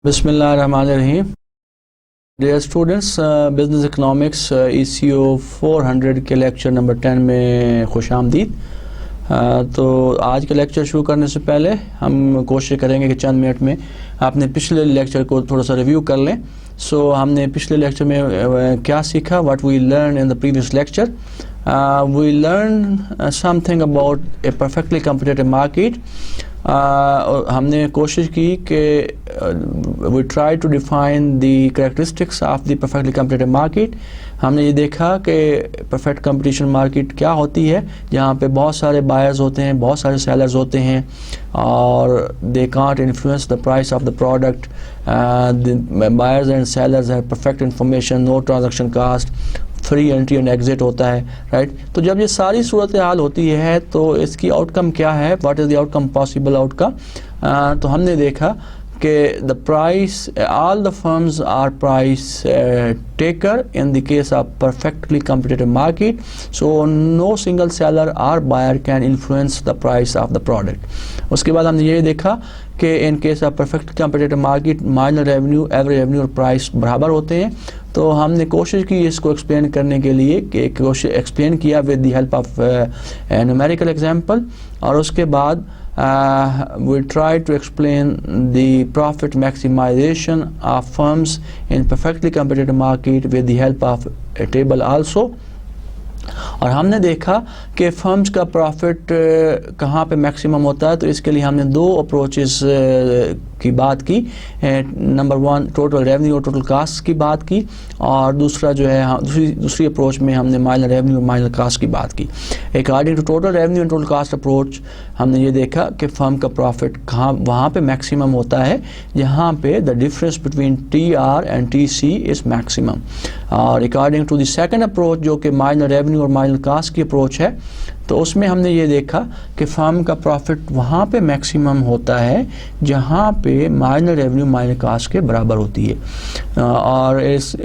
बिस्मिल्लाहिर्रहमानिर्रहीम। Dear students, business economics ECO 400 के lecture number 10 में खुश आमदीद। तो आज का लेक्चर शुरू करने से पहले हम कोशिश करेंगे कि चंद मिनट में आपने पिछले लेक्चर को थोड़ा सा रिव्यू कर लें। हमने पिछले लेक्चर में क्या सीखा, what we learn in the previous lecture. We learn something about a perfectly competitive market. हमने कोशिश की कि we try to define the characteristics of the perfectly competitive market. हमने ये देखा कि परफेक्ट कंपटीशन मार्केट क्या होती है, जहाँ पे बहुत सारे बायर्स होते हैं, बहुत सारे सेलर्स होते हैं और they can't influence the price of the product. Buyers and sellers have perfect information, no transaction cost, free entry and exit होता है, राइट। तो जब ये सारी सूरत हाल होती है तो इसकी आउटकम क्या है, what is the outcome, possible outcome. तो हमने देखा कि the price, all the firms are price taker in the case of perfectly competitive market. So no single seller और buyer can influence the price of the product. उसके बाद हमने ये देखा कि in case of perfect competitive market marginal revenue, average revenue और price बराबर होते हैं। तो हमने कोशिश की इसको एक्सप्लेन करने के लिए कि कोशिश एक्सप्लेन किया with the help of numerical example. और उसके बाद we try to explain the profit maximization of firms in perfectly competitive market with the help of a table also। और हमने देखा कि फर्म्स का प्रॉफिट कहाँ पे मैक्सिमम होता है। तो इसके लिए हमने दो अप्रोचेस की बात की। नंबर 1 टोटल रेवेन्यू और टोटल कास्ट की बात की, और दूसरा जो है दूसरी अप्रोच में हमने मार्जिनल रेवेन्यू और मार्जिनल कास्ट की बात की। According to total revenue and total cost approach हमने ये देखा कि फर्म का प्रॉफिट कहाँ वहाँ पे मैक्सिमम होता है जहाँ पे the difference between TR and TC is maximum. और according to the second approach जो कि मार्जिनल रेवेन्यू और मार्जिनल कास्ट की अप्रोच है, तो उसमें हमने ये देखा कि फर्म का प्रॉफिट वहाँ पे मैक्सिमम होता है जहाँ पे मार्जिनल रेवेन्यू मार्जिनल कास्ट के बराबर होती है। और इस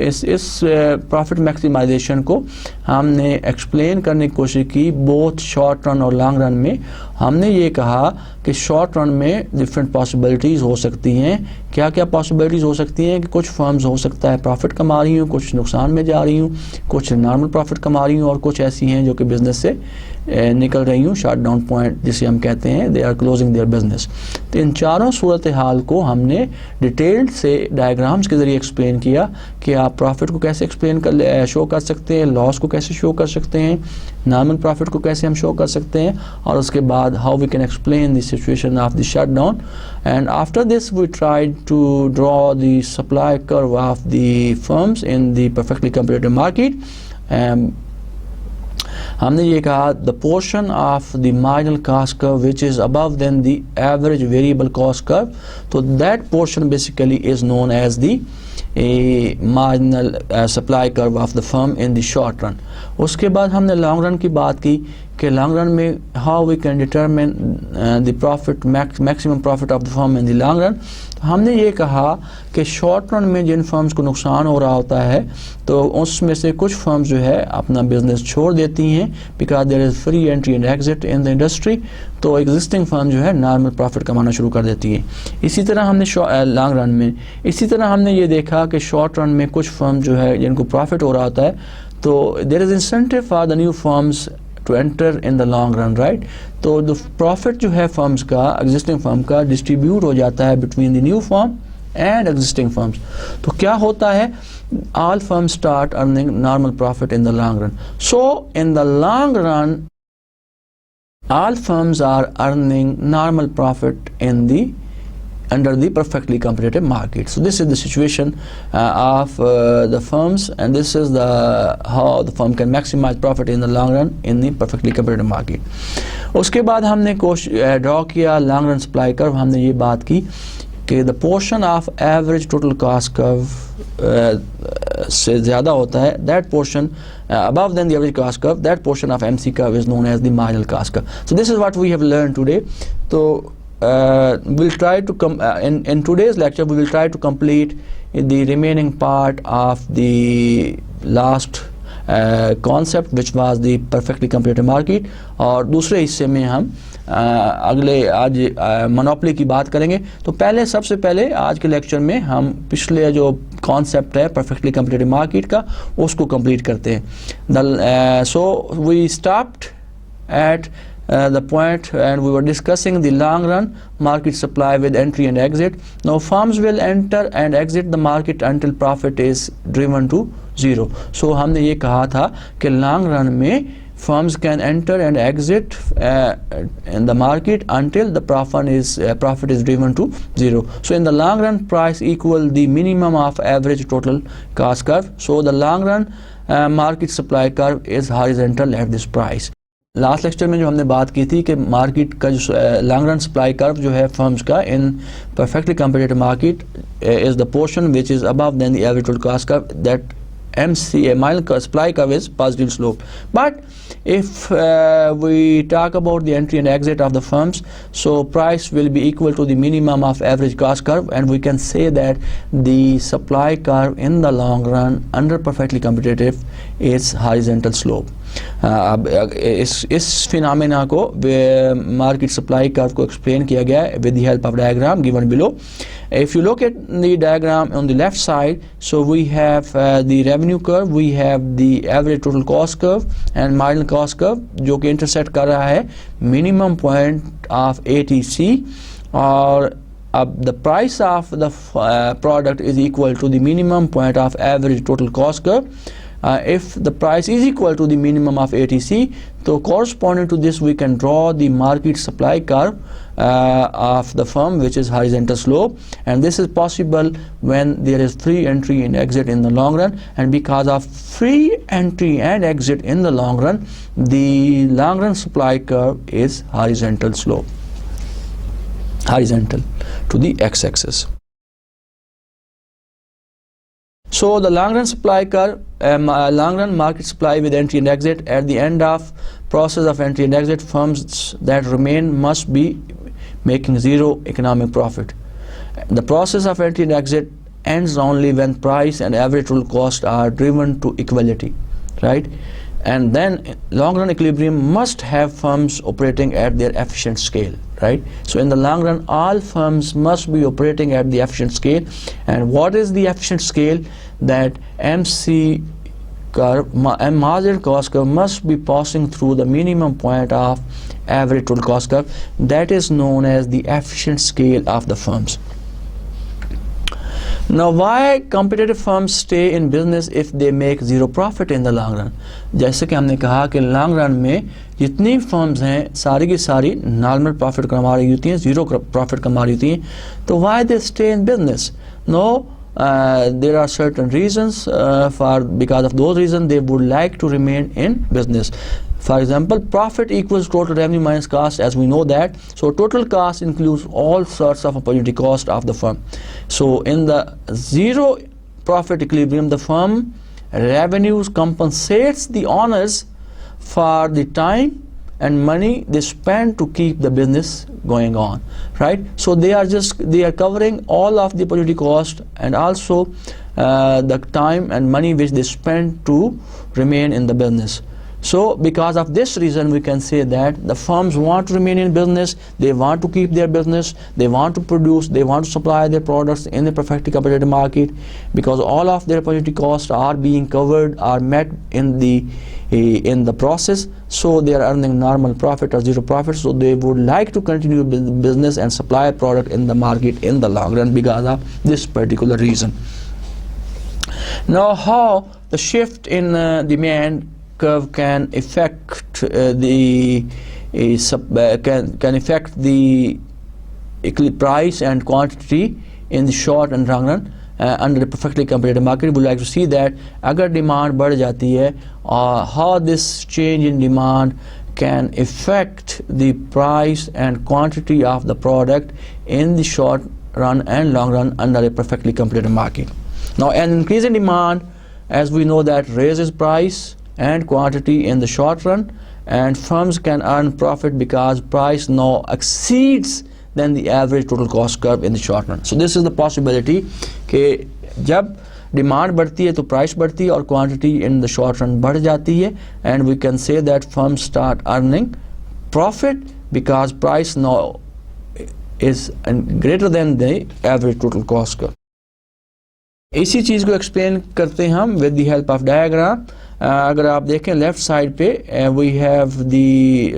प्रॉफिट मैक्सिमाइजेशन को हमने एक्सप्लेन करने की कोशिश की बोथ शॉर्ट रन और लॉन्ग रन में। हमने ये कहा कि शॉर्ट रन में डिफरेंट पॉसिबिलिटीज़ हो सकती हैं। क्या क्या पॉसिबिलिटीज़ हो सकती हैं कि कुछ फर्म्स हो सकता है प्रॉफिट कमा रही हूँ, कुछ नुकसान में जा रही हूँ, कुछ नॉर्मल प्रॉफिट कमा रही हूँ, और कुछ ऐसी हैं जो कि बिज़नेस से निकल रही हूँ, शट डाउन पॉइंट जिसे हम कहते हैं, they are closing their business. तो इन चारों सूरत हाल को हमने डिटेल्ड से डायग्राम्स के ज़रिए एक्सप्लेन किया कि आप प्रॉफिट को कैसे शो कर सकते हैं, लॉस को कैसे शो कर सकते हैं, नॉर्मल प्रॉफिट को कैसे हम शो कर सकते हैं, और उसके बाद how we can explain the situation of the shut down. And after this we tried to draw the supply curve of the firms in the perfectly competitive market. हमने ये कहा the portion of the marginal cost curve which is above than the average variable cost curve, तो that portion basically is known as the marginal supply curve of the firm in the short run. उसके बाद हमने long run की बात की कि long run में how we can determine the profit maximum profit of the firm in the long run. तो हमने ये कहा कि शॉर्ट रन में जिन फर्म्स को नुकसान हो रहा होता है तो उसमें से कुछ फर्म्स जो है अपना बिजनेस छोड़ देती हैं because there is free entry and exit in the industry. तो एग्जिस्टिंग फर्म जो है नॉर्मल प्रॉफिट कमाना शुरू कर देती है। इसी तरह हमने लॉन्ग रन में हमने ये देखा कि शॉर्ट रन में कुछ फर्म जो है जिनको प्रॉफिट हो रहा होता है, तो there is incentive for the new firms to enter in the long run, right. तो द प्रॉफिट जो है फर्म्स का, एग्जिस्टिंग फर्म का, डिस्ट्रीब्यूट हो जाता है between the new firm and existing firms. तो क्या होता है, all firms start earning normal profit in the long run. So in the long run all firms are earning normal profit in under the perfectly competitive market. So this is the situation of the firms, and this is how the firm can maximize profit in the long run in the perfectly competitive market. उसके बाद हमने draw किया long run supply curve. हमने ये बात की कि the portion of average total cost curve से ज़्यादा होता है, that portion above than the average cost curve, that portion of MC curve is known as the marginal cost curve. So this is what we have learned today. So we'll try to in today's lecture we will try to complete the remaining part of the last concept, which was the perfectly competitive market. और दूसरे हिस्से में हम अगले आज monopoly की बात करेंगे. तो पहले सबसे पहले आज के लेक्चर में हम पिछले जो कॉन्सेप्ट है परफेक्टली कम्पिटिटिव मार्केट का उसको कंप्लीट करते हैं. So we stopped at the point and we were discussing the long run market supply with entry and exit. Now firms will enter and exit the market until profit is driven to zero. So हमने ये कहा था कि long run में firms can enter and exit in the market until the profit is driven to zero. So in the long run price equal the minimum of average total cost curve. So the long run market supply curve is horizontal at this price. Last lecture में जो हमने बात की थी कि market का जो long run supply curve जो है फर्म्स का in perfectly competitive market is the portion which is above than the average total cost curve, that MCA mile supply curve is positive slope. But if we talk about the entry and exit of the firms, so price will be equal to the minimum of average cost curve, and we can say that the supply curve in the long run under perfectly competitive is horizontal slope. अब इस phenomena को market supply curve को explain किया गया है with the help of diagram given below. If you look at the diagram on the left side, so we have the revenue curve, we have the average total cost curve and marginal cost curve जो कि intersect कर रहा है minimum point of ATC, और अब the price of the product is equal to the minimum point of average total cost curve. If the price is equal to the minimum of ATC, so corresponding to this we can draw the market supply curve of the firm which is horizontal slope, and this is possible when there is free entry and exit in the long run, and because of free entry and exit in the long run, the long run supply curve is horizontal slope, horizontal to the x-axis. So the long run supply curve, long run market supply with entry and exit, at the end of process of entry and exit, firms that remain must be making zero economic profit. The process of entry and exit ends only when price and average total cost are driven to equality, right? And then long run equilibrium must have firms operating at their efficient scale, right? So in the long run all firms must be operating at the efficient scale. And what is the efficient scale? That MC curve, marginal cost curve, must be passing through the minimum point of average total cost curve. That is known as the efficient scale of the firms. Now why competitive firms stay in business if they make zero profit in the long run? जैसे कि हमने कहा कि long run में जितनी firms हैं सारी की सारी नॉर्मल प्रॉफिट कमा रही होती हैं, जीरो प्रॉफिट कमा रही होती हैं, तो why they stay in business? No, there are certain reasons because of those reasons they would like to remain in business. For example, profit equals total revenue minus cost, as we know that. So total cost includes all sorts of opportunity cost of the firm. So in the zero profit equilibrium, the firm revenues compensates the owners for the time and money they spend to keep the business going on, right? So they are covering all of the opportunity cost and also the time and money which they spend to remain in the business. So because of this reason we can say that the firms want to remain in business, they want to keep their business, they want to produce, they want to supply their products in the perfectly competitive market, because all of their opportunity costs are being covered, are met in the process. So they are earning normal profit or zero profit, so they would like to continue business and supply a product in the market in the long run because of this particular reason. Now how the shift in demand curve can affect the price and quantity in the short and long run under a perfectly competitive market. We would like to see that अगर demand बढ़ जाती है, how this change in demand can affect the price and quantity of the product in the short run and long run under a perfectly competitive market. Now an increase in demand as we know that raises price and quantity in the short run, and firms can earn profit because price now exceeds than the average total cost curve in the short run. So this is the possibility कि जब demand बढ़ती है तो price बढ़ती है और quantity in the short run बढ़ जाती है, and we can say that firms start earning profit because price now is greater than the average total cost curve. इसी चीज़ को एक्सप्लेन करते हैं हम with the help of diagram. अगर आप देखें लेफ्ट साइड पे we have the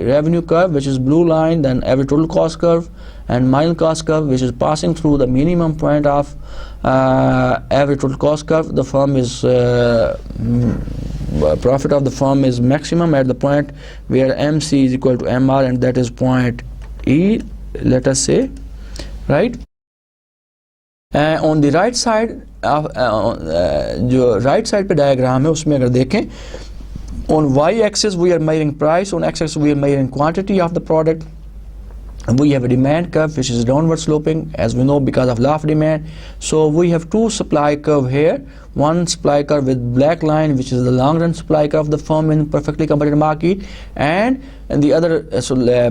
revenue curve which is blue line, then average total cost curve and marginal cost curve which is passing through the minimum point of average total cost curve. The firm is profit of the firm is maximum at the point where MC is equal to MR, and that is point E, let us say, right? On the right side जो right side पे diagram है उसमें अगर देखें, on Y axis we are measuring price, on X axis we are measuring quantity of the product. We have a demand curve which is downward sloping, as we know, because of law of demand. So we have two supply curve here, one supply curve with black line which is the long run supply curve of the firm in perfectly competitive market, and the other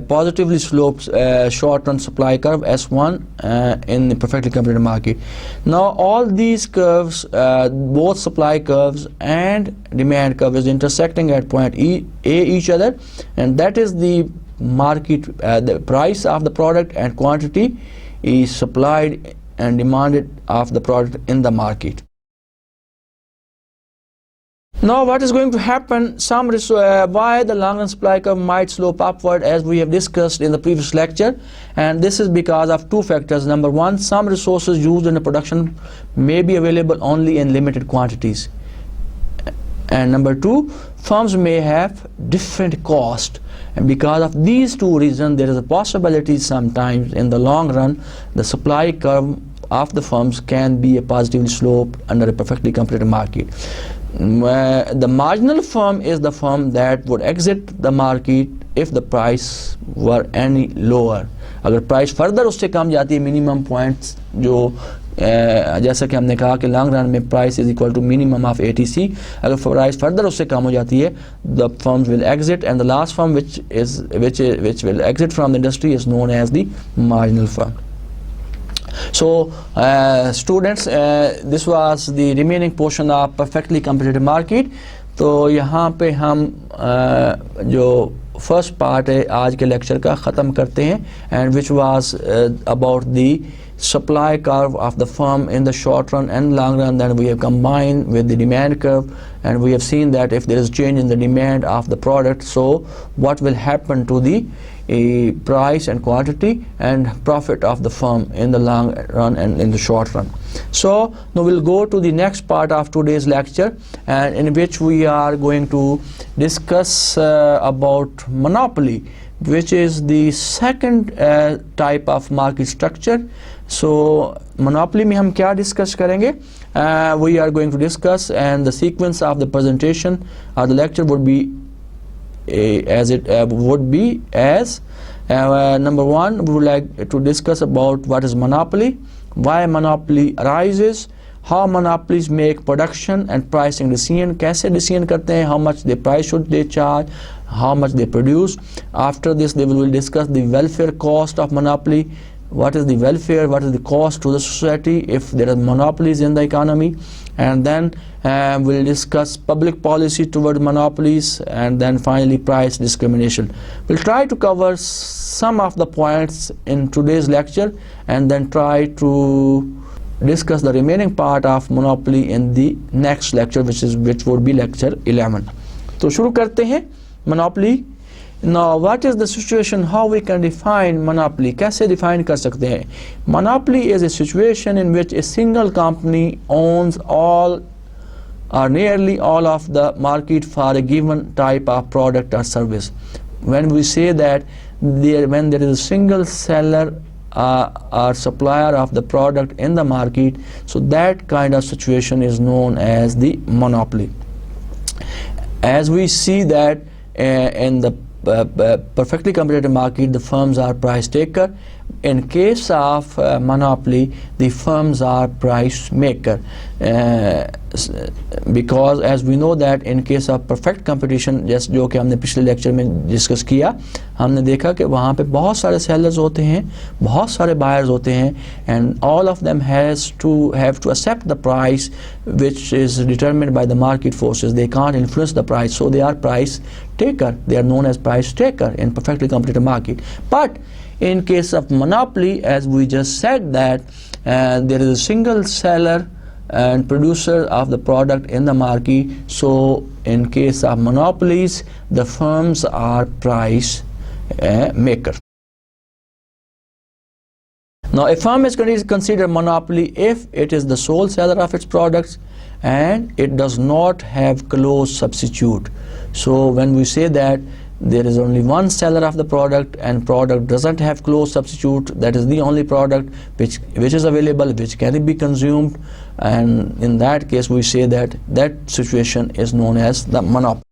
positively sloped short run supply curve S1 in the perfectly competitive market. Now all these curves, both supply curves and demand curve is intersecting at point A each other, and that is the market, the price of the product and quantity is supplied and demanded of the product in the market. Now what is going to happen, why the long run supply curve might slope upward, as we have discussed in the previous lecture, and this is because of two factors. Number one, some resources used in the production may be available only in limited quantities, and number two, firms may have different cost, and because of these two reasons there is a possibility sometimes in the long run the supply curve of the firms can be a positively sloped under a perfectly competitive market. The marginal firm is the firm that would exit the market if the price were any lower. अगर price further उससे कम जाती है minimum points, जो जैसा कि हमने कहा कि लॉन्ग रन में price is equal to minimum of ATC, अगर प्राइस फर्दर उससे कम हो जाती है the firms will exit, and the last firm which will exit from the industry is known as the marginal firm. So students, this was the remaining portion of perfectly competitive market. तो यहाँ पे हम जो first part है आज के lecture का ख़त्म करते हैं, and which was about the supply curve of the firm in the short run and long run. Then we have combined with the demand curve, and we have seen that if there is change in the demand of the product, so what will happen to the price and quantity and profit of the firm in the long run and in the short run. So now we'll go to the next part of today's lecture, and in which we are going to discuss about monopoly, which is the second type of market structure. So monopoly में हम क्या discuss करेंगे? We are going to discuss, and the sequence of the presentation or the lecture would be as number one, we would like to discuss about what is monopoly, why monopoly arises, how monopolies make production and pricing decision, कैसे decision करते हैं, how much the price should they charge, how much they produce. After this they will discuss the welfare cost of monopoly, what is the welfare, what is the cost to the society if there are monopolies in the economy, and then we'll discuss public policy toward monopolies, and then finally price discrimination. We'll try to cover some of the points in today's lecture, and then try to discuss the remaining part of monopoly in the next lecture, which would be lecture 11. तो शुरू करते हैं monopoly. Now what is the situation, how we can define monopoly, कैसे define कर सकते हैं? Monopoly is a situation in which a single company owns all or nearly all of the market for a given type of product or service. When we say that when there is a single seller or supplier of the product in the market, so that kind of situation is known as the monopoly. As we see that in the perfectly competitive market, the firms are price taker. In case of monopoly, the firms are price maker. because as we know that in case of perfect competition, जैसे जो कि हमने पिछले lecture में discuss किया, हमने देखा कि वहाँ पे बहुत सारे सेलर्स होते हैं, बहुत सारे बायर्स होते हैं, and all of them have to accept the price which is determined by the market forces. They can't influence the price, so they are price taker. They are known as price taker in perfectly competitive market. But in case of monopoly, as we just said that there is a single seller and producer of the product in the market. So in case of monopolies, the firms are price maker. Now a firm is considered monopoly if it is the sole seller of its products and it does not have close substitute. So when we say that there is only one seller of the product and product doesn't have close substitute, that is the only product which is available, which can be consumed, and in that case we say that that situation is known as the monopoly.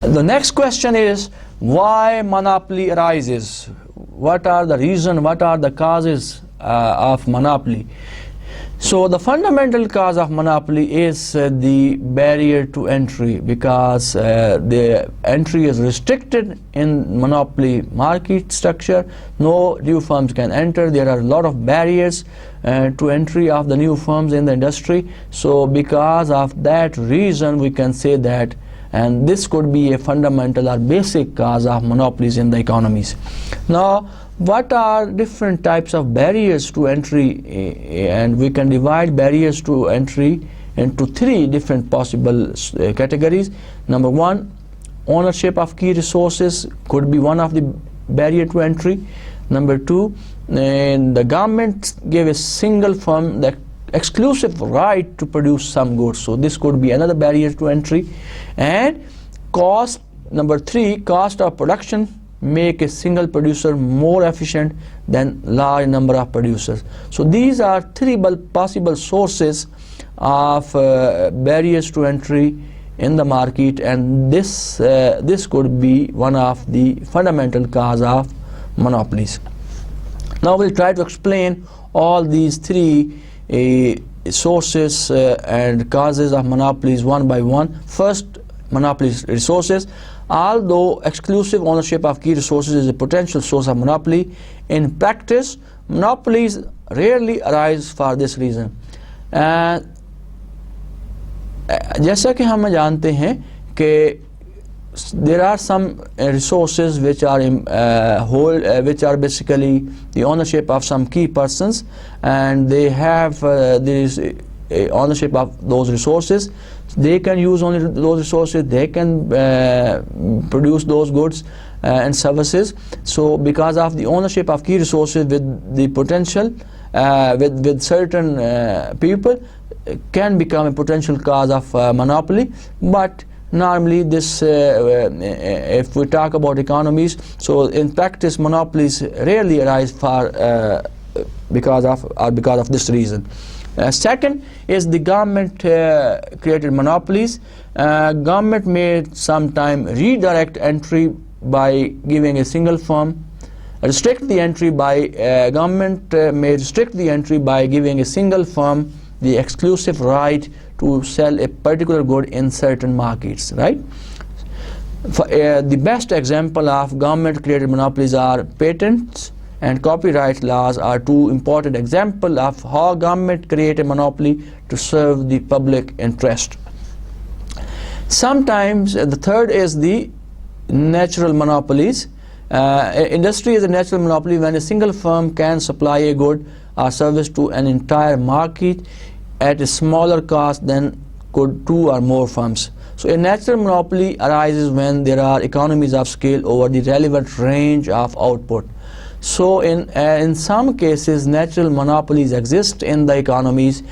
The next question is why monopoly arises. What are the reasons, what are the causes of monopoly? So the fundamental cause of monopoly is the barrier to entry, because the entry is restricted in monopoly market structure. No new firms can enter. There are a lot of barriers to entry of the new firms in the industry. So because of that reason we can say that, and this could be a fundamental or basic cause of monopolies in the economies. Now what are different types of barriers to entry, and we can divide barriers to entry into three different possible categories. Number one, ownership of key resources could be one of the barrier to entry. Number two, the government gave a single firm the exclusive right to produce some goods, so this could be another barrier to entry. And cost, number three, cost of production make a single producer more efficient than large number of producers. So these are three possible sources of barriers to entry in the market, and this could be one of the fundamental cause of monopolies. Now we'll try to explain all these three sources and causes of monopolies one by one. First, monopolies resources. Although exclusive ownership of key resources is a potential source of monopoly, in practice monopolies rarely arise for this reason. जैसा कि हम जानते हैं कि there are some resources which are which are basically the ownership of some key persons, and they have this ownership of those resources. They can use only those resources, they can produce those goods and services. So because of the ownership of key resources with the potential with certain people can become a potential cause of monopoly. But normally this if we talk about economies, so in practice monopolies rarely arise for because of this reason. Second is the government created monopolies. Government may sometime redirect entry by giving a single firm, restrict the entry by government may restrict the entry by giving a single firm the exclusive right to sell a particular good in certain markets, right? The best example of government created monopolies are patents and copyright laws are two important examples of how government create a monopoly to serve the public interest. Sometimes the third is the natural monopolies. Industry is a natural monopoly when a single firm can supply a good or service to an entire market at a smaller cost than could two or more firms. So a natural monopoly arises when there are economies of scale over the relevant range of output. So in some cases natural monopolies exist in the economies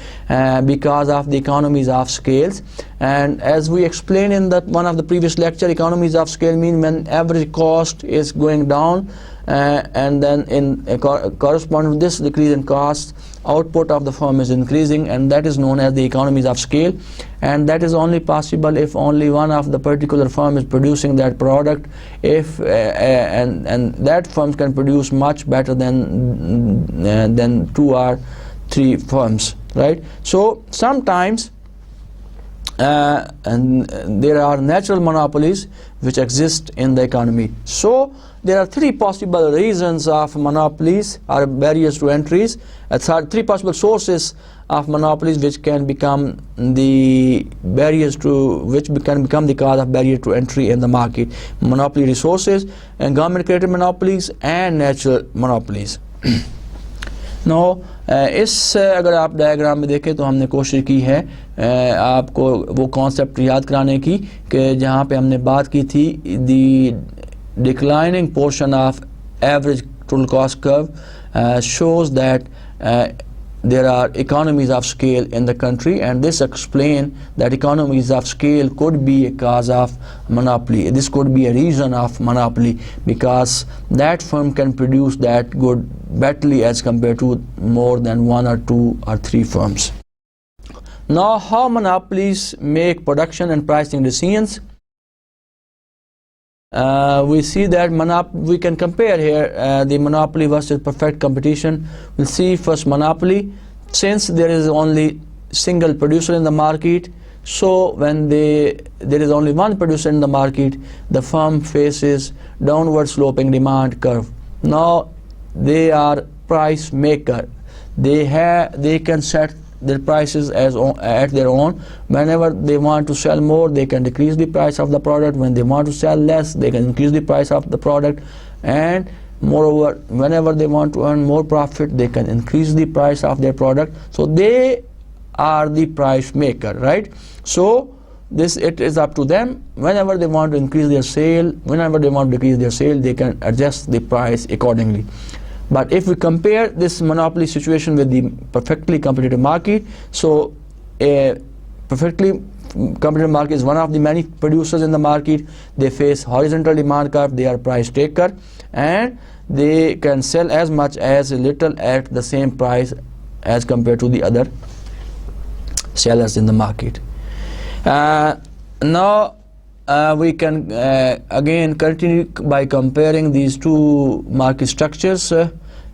because of the economies of scales, and as we explained in one of the previous lecture, economies of scale mean when average cost is going down and then in corresponding with this decrease in cost, output of the firm is increasing, and that is known as the economies of scale. And that is only possible if only one of the particular firm is producing that product, if and that firm can produce much better than two or three firms, right? So sometimes and there are natural monopolies which exist in the economy. So there are three possible reasons of monopolies or barriers to entries. Three possible sources of monopolies which can become the barriers to can become the cause of barrier to entry in the market: monopoly resources, and government created monopolies, and natural monopolies. नो इस अगर आप diagram में देखें तो हमने कोशिश की है आपको वो कॉन्सेप्ट याद कराने की कि जहाँ पे हमने बात की थी the declining portion of average total cost curve shows that there are economies of scale in the country, and this explain that economies of scale could be a cause of monopoly. This could be a reason of monopoly because that firm can produce that good better as compared to more than one or two or three firms. Now, how monopolies make production and pricing decisions? We see that we can compare here the monopoly versus perfect competition. We'll see first monopoly. Since there is only single producer in the market, so when there is only one producer in the market, the firm faces downward sloping demand curve. Now they are price maker. They can set their prices at their own. Whenever they want to sell more, they can decrease the price of the product. When they want to sell less, they can increase the price of the product. And moreover, whenever they want to earn more profit, they can increase the price of their product. So they are the price maker, right? So it is up to them. Whenever they want to increase their sale, whenever they want to decrease their sale, they can adjust the price accordingly. But if we compare this monopoly situation with the perfectly competitive market, so a perfectly competitive market is one of the many producers in the market. They face horizontal demand curve. They are price taker, and they can sell as much as little at the same price as compared to the other sellers in the market. Now we can again continue by comparing these two market structures.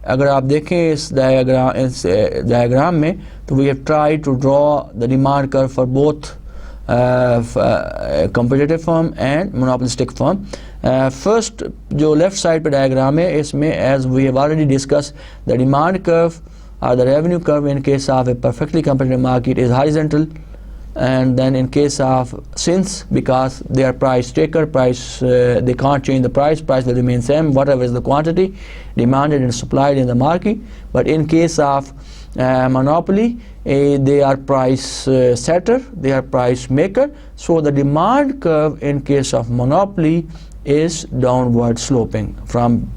अगर आप देखें इस diagram में तो we have tried to draw the demand curve for both competitive firm and monopolistic firm. First जो left side पे diagram है इसमें as we have already discussed, the demand curve or the revenue curve in case of a perfectly competitive market is horizontal, and then in case of because they are price taker, they can't change the price will remain same whatever is the quantity demanded and supplied in the market. But in case of monopoly, they are price setter, they are price maker. So the demand curve in case of monopoly is downward sloping from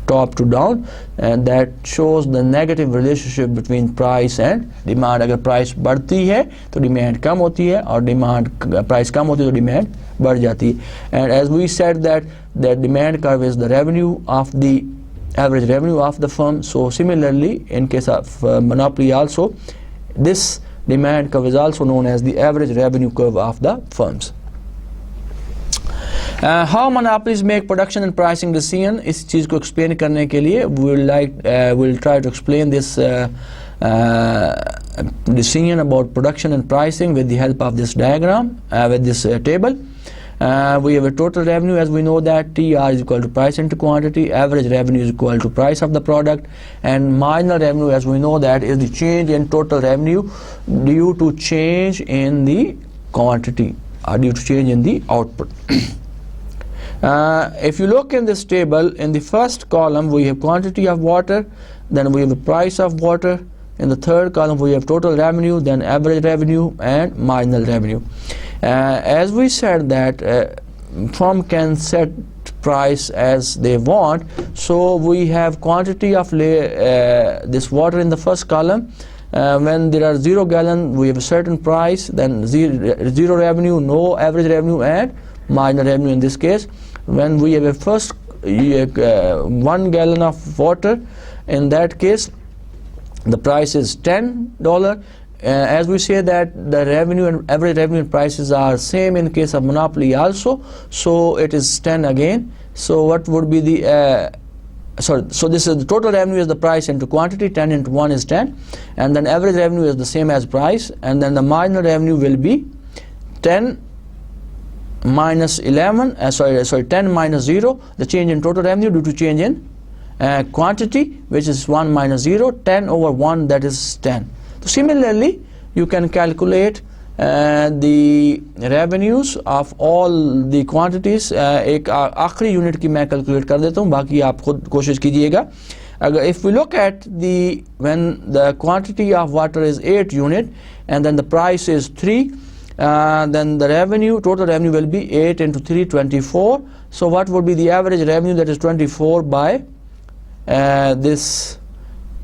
top to down, and that shows the negative relationship between price and demand. अगर price बढ़ती है तो demand कम होती है, और price कम होती है तो demand बढ़ जाती है. And as we said that the demand curve is the revenue of the average revenue of the firm. So similarly in case of monopoly also, this demand curve is also known as the average revenue curve of the firms. How monopolies make production and pricing decision, इस चीज़ को explain करने के लिए we'll try to explain this decision about production and pricing with the help of this diagram, with this table. We have a total revenue, as we know that TR is equal to price into quantity, average revenue is equal to price of the product, and marginal revenue, as we know that, is the change in total revenue due to change in the quantity or due to change in the output. If you look in this table, in the first column we have quantity of water, then we have the price of water. In the third column we have total revenue, then average revenue and marginal revenue. As we said that firm can set price as they want, so we have quantity of this water in the first column. When there are 0 gallon, we have a certain price, then zero revenue, no average revenue and marginal revenue in this case. When we have a first 1 gallon of water, in that case the price is $10. As we say that the revenue and average revenue prices are same in case of monopoly also, so it is 10 again. So what would be the so this is the total revenue is the price into quantity, 10 into 1 is 10, and then average revenue is the same as price, and then the marginal revenue will be 10 minus 11, 10 minus 0, the change in total revenue due to change in quantity, which is 1 minus 0, 10 over 1, that is 10. So similarly, you can calculate the revenues of all the quantities. एक आखिरी unit की मैं calculate कर देता हूँ, बाकी आप खुद कोशिश कीजिएगा. अगर if we look at the when the quantity of water is 8 unit and then the price is 3, then the revenue, total revenue will be 8 into 3, 24. So what would be the average revenue? That is 24 by this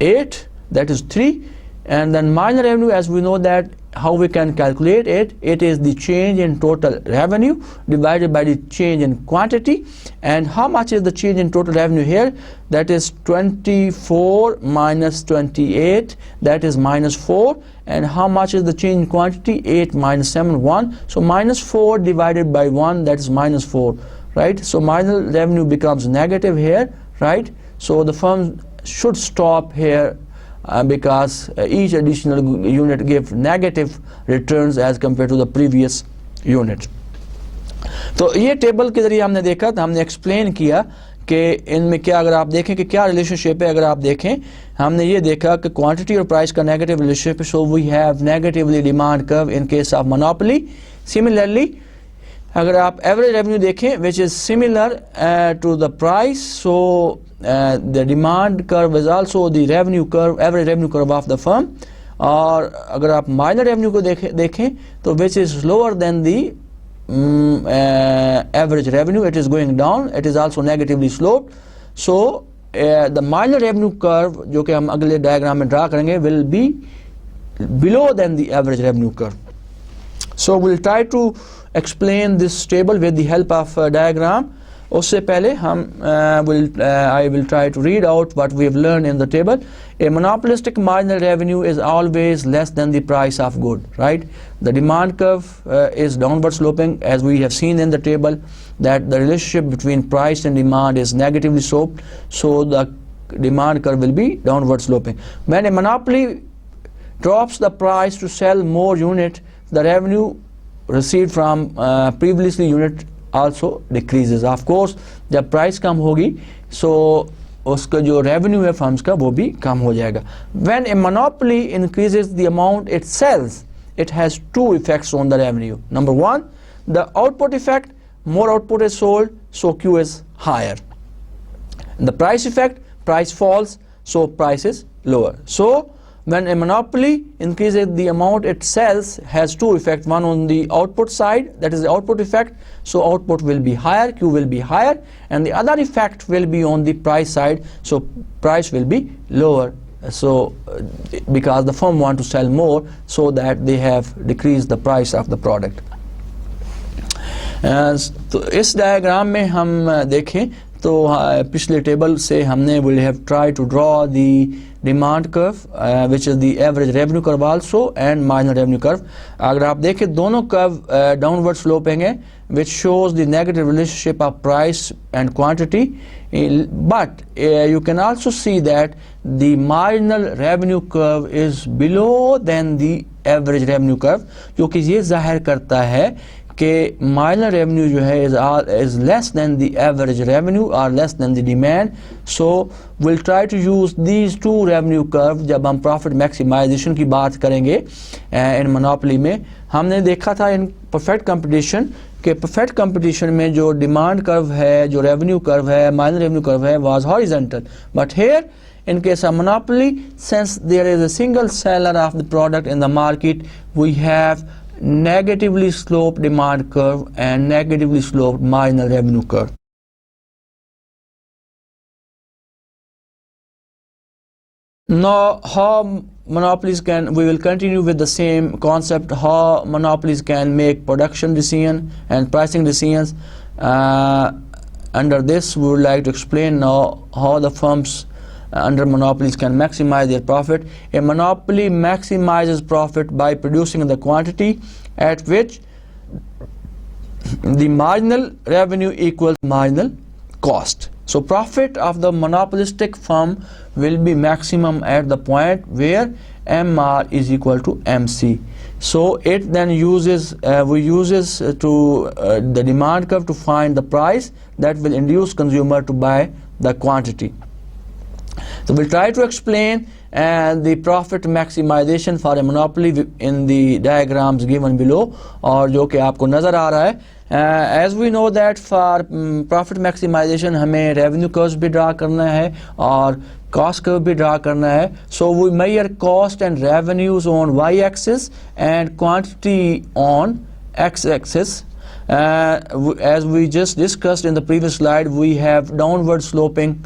8, that is 3. And then marginal revenue, as we know that how we can calculate it, it is the change in total revenue divided by the change in quantity. And how much is the change in total revenue here? That is 24 minus 28, that is minus 4. And how much is the change in quantity? 8 minus 7, 1. So minus 4 divided by 1, that is minus 4, right? So marginal revenue becomes negative here, right? So the firm should stop here because each additional unit gives negative returns as compared to the previous unit. तो ये table के जरिए हमने देखा, तो हमने explain किया कि इनमें क्या, अगर आप देखें कि क्या रिलेशनशिप है. अगर आप देखें, हमने ये देखा कि क्वांटिटी और प्राइस का negative relationship, so we have negatively demand curve in case of monopoly. Similarly अगर आप एवरेज रेवेन्यू देखें, which is similar to the price, so the demand curve is also the revenue curve, average revenue curve of the firm. और अगर आप marginal revenue को देखें तो which is lower than the average revenue, it is going down, it is also negatively sloped. So the marginal revenue curve जो कि हम अगले diagram में draw करेंगे will be below than the average revenue curve. So we'll try to explain this table with the help of diagram. उससे पहले हम I will try to read out what we have learned in the table. A monopolistic marginal revenue is always less than the price of good, right? The demand curve is downward sloping, as we have seen in the table that the relationship between price and demand is negatively sloped, so the demand curve will be downward sloping. When a monopoly drops the price to sell more unit, the revenue received from previously unit also decreases. Of course, जब price कम होगी, so उसका जो revenue है firms का वो भी कम हो जाएगा. When a monopoly increases the amount it sells, it has two effects on the revenue. Number one, the output effect, more output is sold, so Q is higher. And the price effect, price falls, so price is lower. So when a monopoly increases the amount it sells, has two effects. One on the output side, that is the output effect, so output will be higher, Q will be higher, and the other effect will be on the price side, so price will be lower. So because the firm want to sell more, so that they have decreased the price of the product. तो इस diagram में हम देखें तो पिछले table से हमने will have tried to draw the demand curve which is the average revenue curve also and marginal revenue curve. अगर आप देखें दोनों curve downward sloping है, which shows the negative relationship of price and quantity, but you can also see that the marginal revenue curve is below than the average revenue curve, जो कि ये जाहिर करता है कि marginal revenue जो है is less than the average revenue or less than the demand. So we'll try to use these two revenue curve जब हम profit maximization की बात करेंगे in monopoly में. हमने देखा था in perfect competition कि perfect competition में जो demand curve है, जो revenue curve है, marginal revenue curve है, was horizontal. But here in case of monopoly, since there is a single seller of the product in the market, we have negatively sloped demand curve and negatively sloped marginal revenue curve. Now how monopolies can, we will continue with the same concept, how monopolies can make production decision and pricing decisions. Under this we would like to explain now how the firms under monopolies can maximize their profit. A monopoly maximizes profit by producing the quantity at which the marginal revenue equals marginal cost. So profit of the monopolistic firm will be maximum at the point where MR is equal to MC. So it then uses the demand curve to find the price that will induce consumer to buy the quantity. So we'll try to explain the profit maximization for a monopoly in the diagrams given below, और जो कि आपको नज़र आ रहा है. As we know that for profit maximization हमें revenue curves भी draw करना है और cost curve भी ड्रा करना है. So we measure cost and revenues on y-axis and quantity on x-axis. As we just discussed in the previous slide, we have downward sloping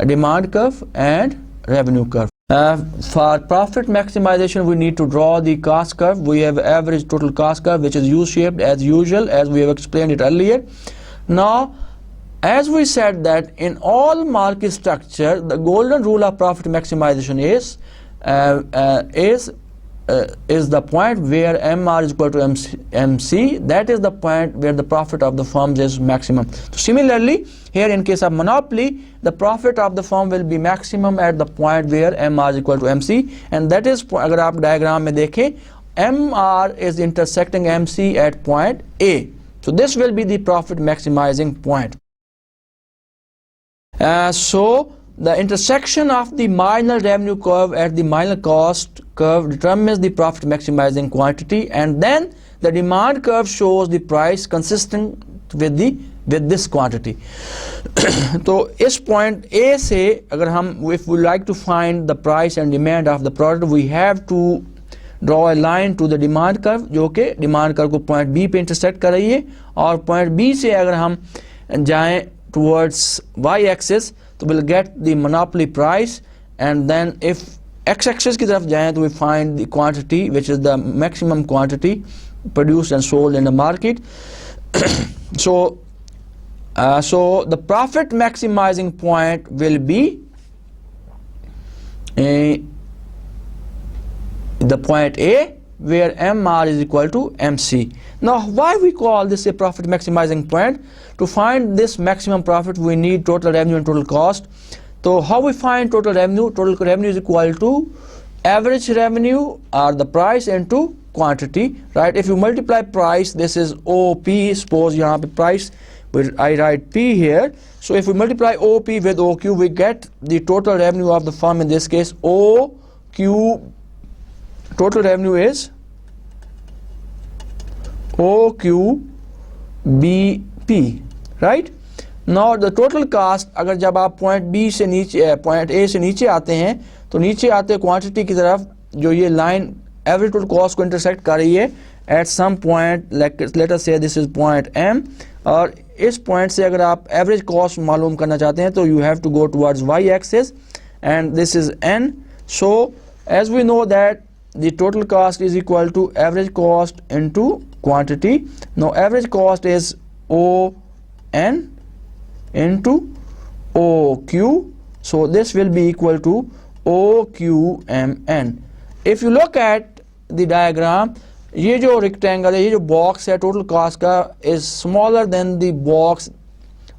demand curve and revenue curve. For profit maximization, we need to draw the cost curve. We have average total cost curve, which is U-shaped as usual, as we have explained it earlier. Now, as we said that in all market structure, the golden rule of profit maximization is the point where MR is equal to MC. That is the point where the profit of the firm is maximum. So similarly, here in case of monopoly, the profit of the firm will be maximum at the point where MR is equal to MC, and that is, अगर आप diagram में देखें, MR is intersecting MC at point A. So this will be the profit maximizing point. So the intersection of the marginal revenue curve at the marginal cost curve determines the profit maximizing quantity, and then the demand curve shows the price consistent with this quantity. तो इस point A से अगर हम, if we like to find the price and demand of the product, we have to draw a line to the demand curve, जो कि demand curve को point B पे intersect कर रही है, और point B से अगर हम जाएं towards y-axis, तो we'll get the monopoly price, and then if x-axis की तरफ जाएं तो we find the quantity, which is the maximum quantity produced and sold in the market. So the profit maximizing point will be the point A, where MR is equal to MC. Now, why we call this a profit maximizing point? To find this maximum profit, we need total revenue and total cost. So how we find total revenue? Total revenue is equal to average revenue, or the price, into quantity, right? If you multiply price, this is OP, suppose यहाँ पे price, I write P here. So if we multiply OP with OQ, we get the total revenue of the firm. In this case, OQ, total revenue is OQBP, right? Now the total cost, अगर जब आप point B से नीचे, point A से नीचे आते हैं, तो नीचे आते quantity की तरफ, जो ये line average total cost को intersect कर रही है at some point, like let us say this is point M, और इस point से अगर आप average cost मालूम करना चाहते हैं, तो you have to go towards y-axis, and this is N. So as we know that the total cost is equal to average cost into quantity. Now average cost is ON into OQ, so this will be equal to OQMN. If you look at the diagram, ये जो rectangle है, ये जो box है total cost का, is smaller than the box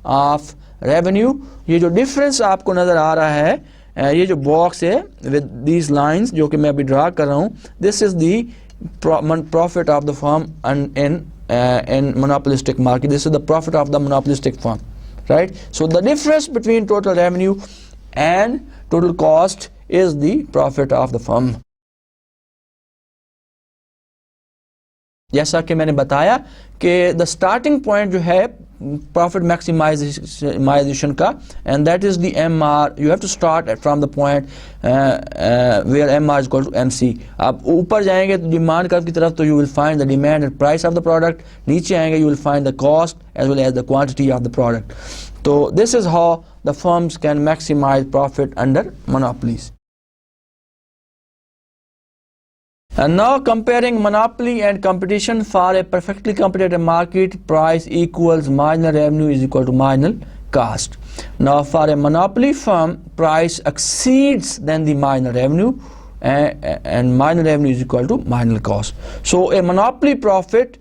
of revenue. ये जो difference आपको नज़र आ रहा है, ये जो box है with these lines जो कि मैं अभी draw कर रहा हूँ, this is the profit of the firm in monopolistic market. This is the profit of the monopolistic firm, right? So the difference between total revenue and total cost is the profit of the firm. जैसा कि मैंने बताया कि the starting point जो है profit maximization का, and that is the MR. You have to start from the point where MR is equal to MC. आप ऊपर जाएंगे तो demand curve की तरफ, तो you will find the demand and price of the product. नीचे आएंगे, you will find the cost as well as the quantity of the product. So this is how the firms can maximize profit under monopolies. And now comparing monopoly and competition. For a perfectly competitive market, price equals marginal revenue is equal to marginal cost. Now for a monopoly firm, price exceeds than the marginal revenue, and marginal revenue is equal to marginal cost. So a monopoly profit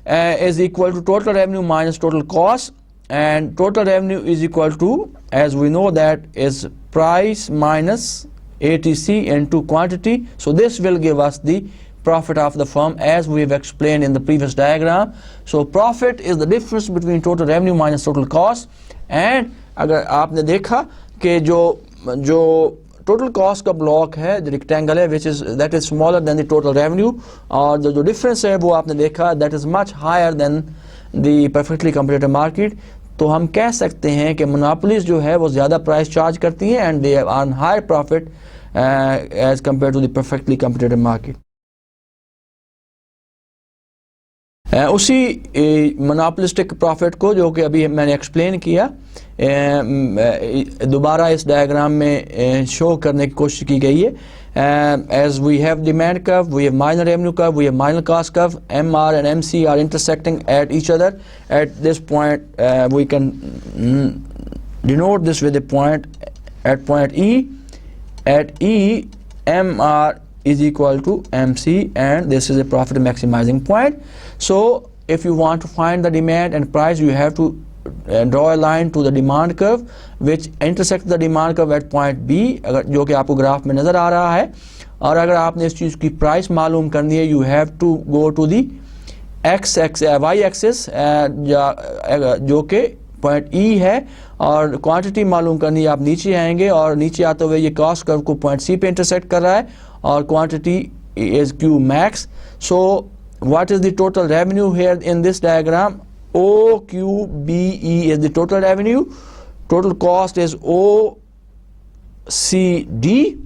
is equal to total revenue minus total cost, and total revenue is equal to, as we know, that is price minus ATC into quantity. So this will give us the profit of the firm, as we have explained in the previous diagram. So profit is the difference between total revenue minus total cost. And अगर आपने देखा कि जो total cost का block है, जो rectangle है, which is that is smaller than the total revenue, और जो डिफरेंस है वो आपने देखा that is much higher than the perfectly competitive market. तो हम कह सकते हैं कि मोनोपोलीज जो है वो ज़्यादा प्राइस चार्ज करती हैं and they earn higher profit as compare to the perfectly competitive market. उसी मोनोपोलिस्टिक प्रॉफिट को जो कि अभी मैंने एक्सप्लेन किया, दोबारा इस डायग्राम में शो करने की कोशिश की गई है. As we have demand curve, we have marginal revenue curve, we have marginal cost curve. MR and MC are intersecting at each other. At this point, we can denote this with a point at point E. At E, MR is equal to MC, and this is a profit maximizing point. So, if you want to find the demand and price, you have to draw a line to the demand curve which intersects the demand curve at point B, अगर जो कि आपको graph में नज़र आ रहा है. और अगर आपने इस चीज़ की प्राइस मालूम करनी है, you have to go to the y axis जो कि पॉइंट E है, और क्वांटिटी मालूम करनी है, आप नीचे आएंगे और नीचे आते हुए ये कॉस्ट कर्व को पॉइंट C पे इंटरसेक्ट कर रहा है और quantity is Q max. So what is the total revenue here in this diagram? OQBE is the total revenue. Total cost is OCD,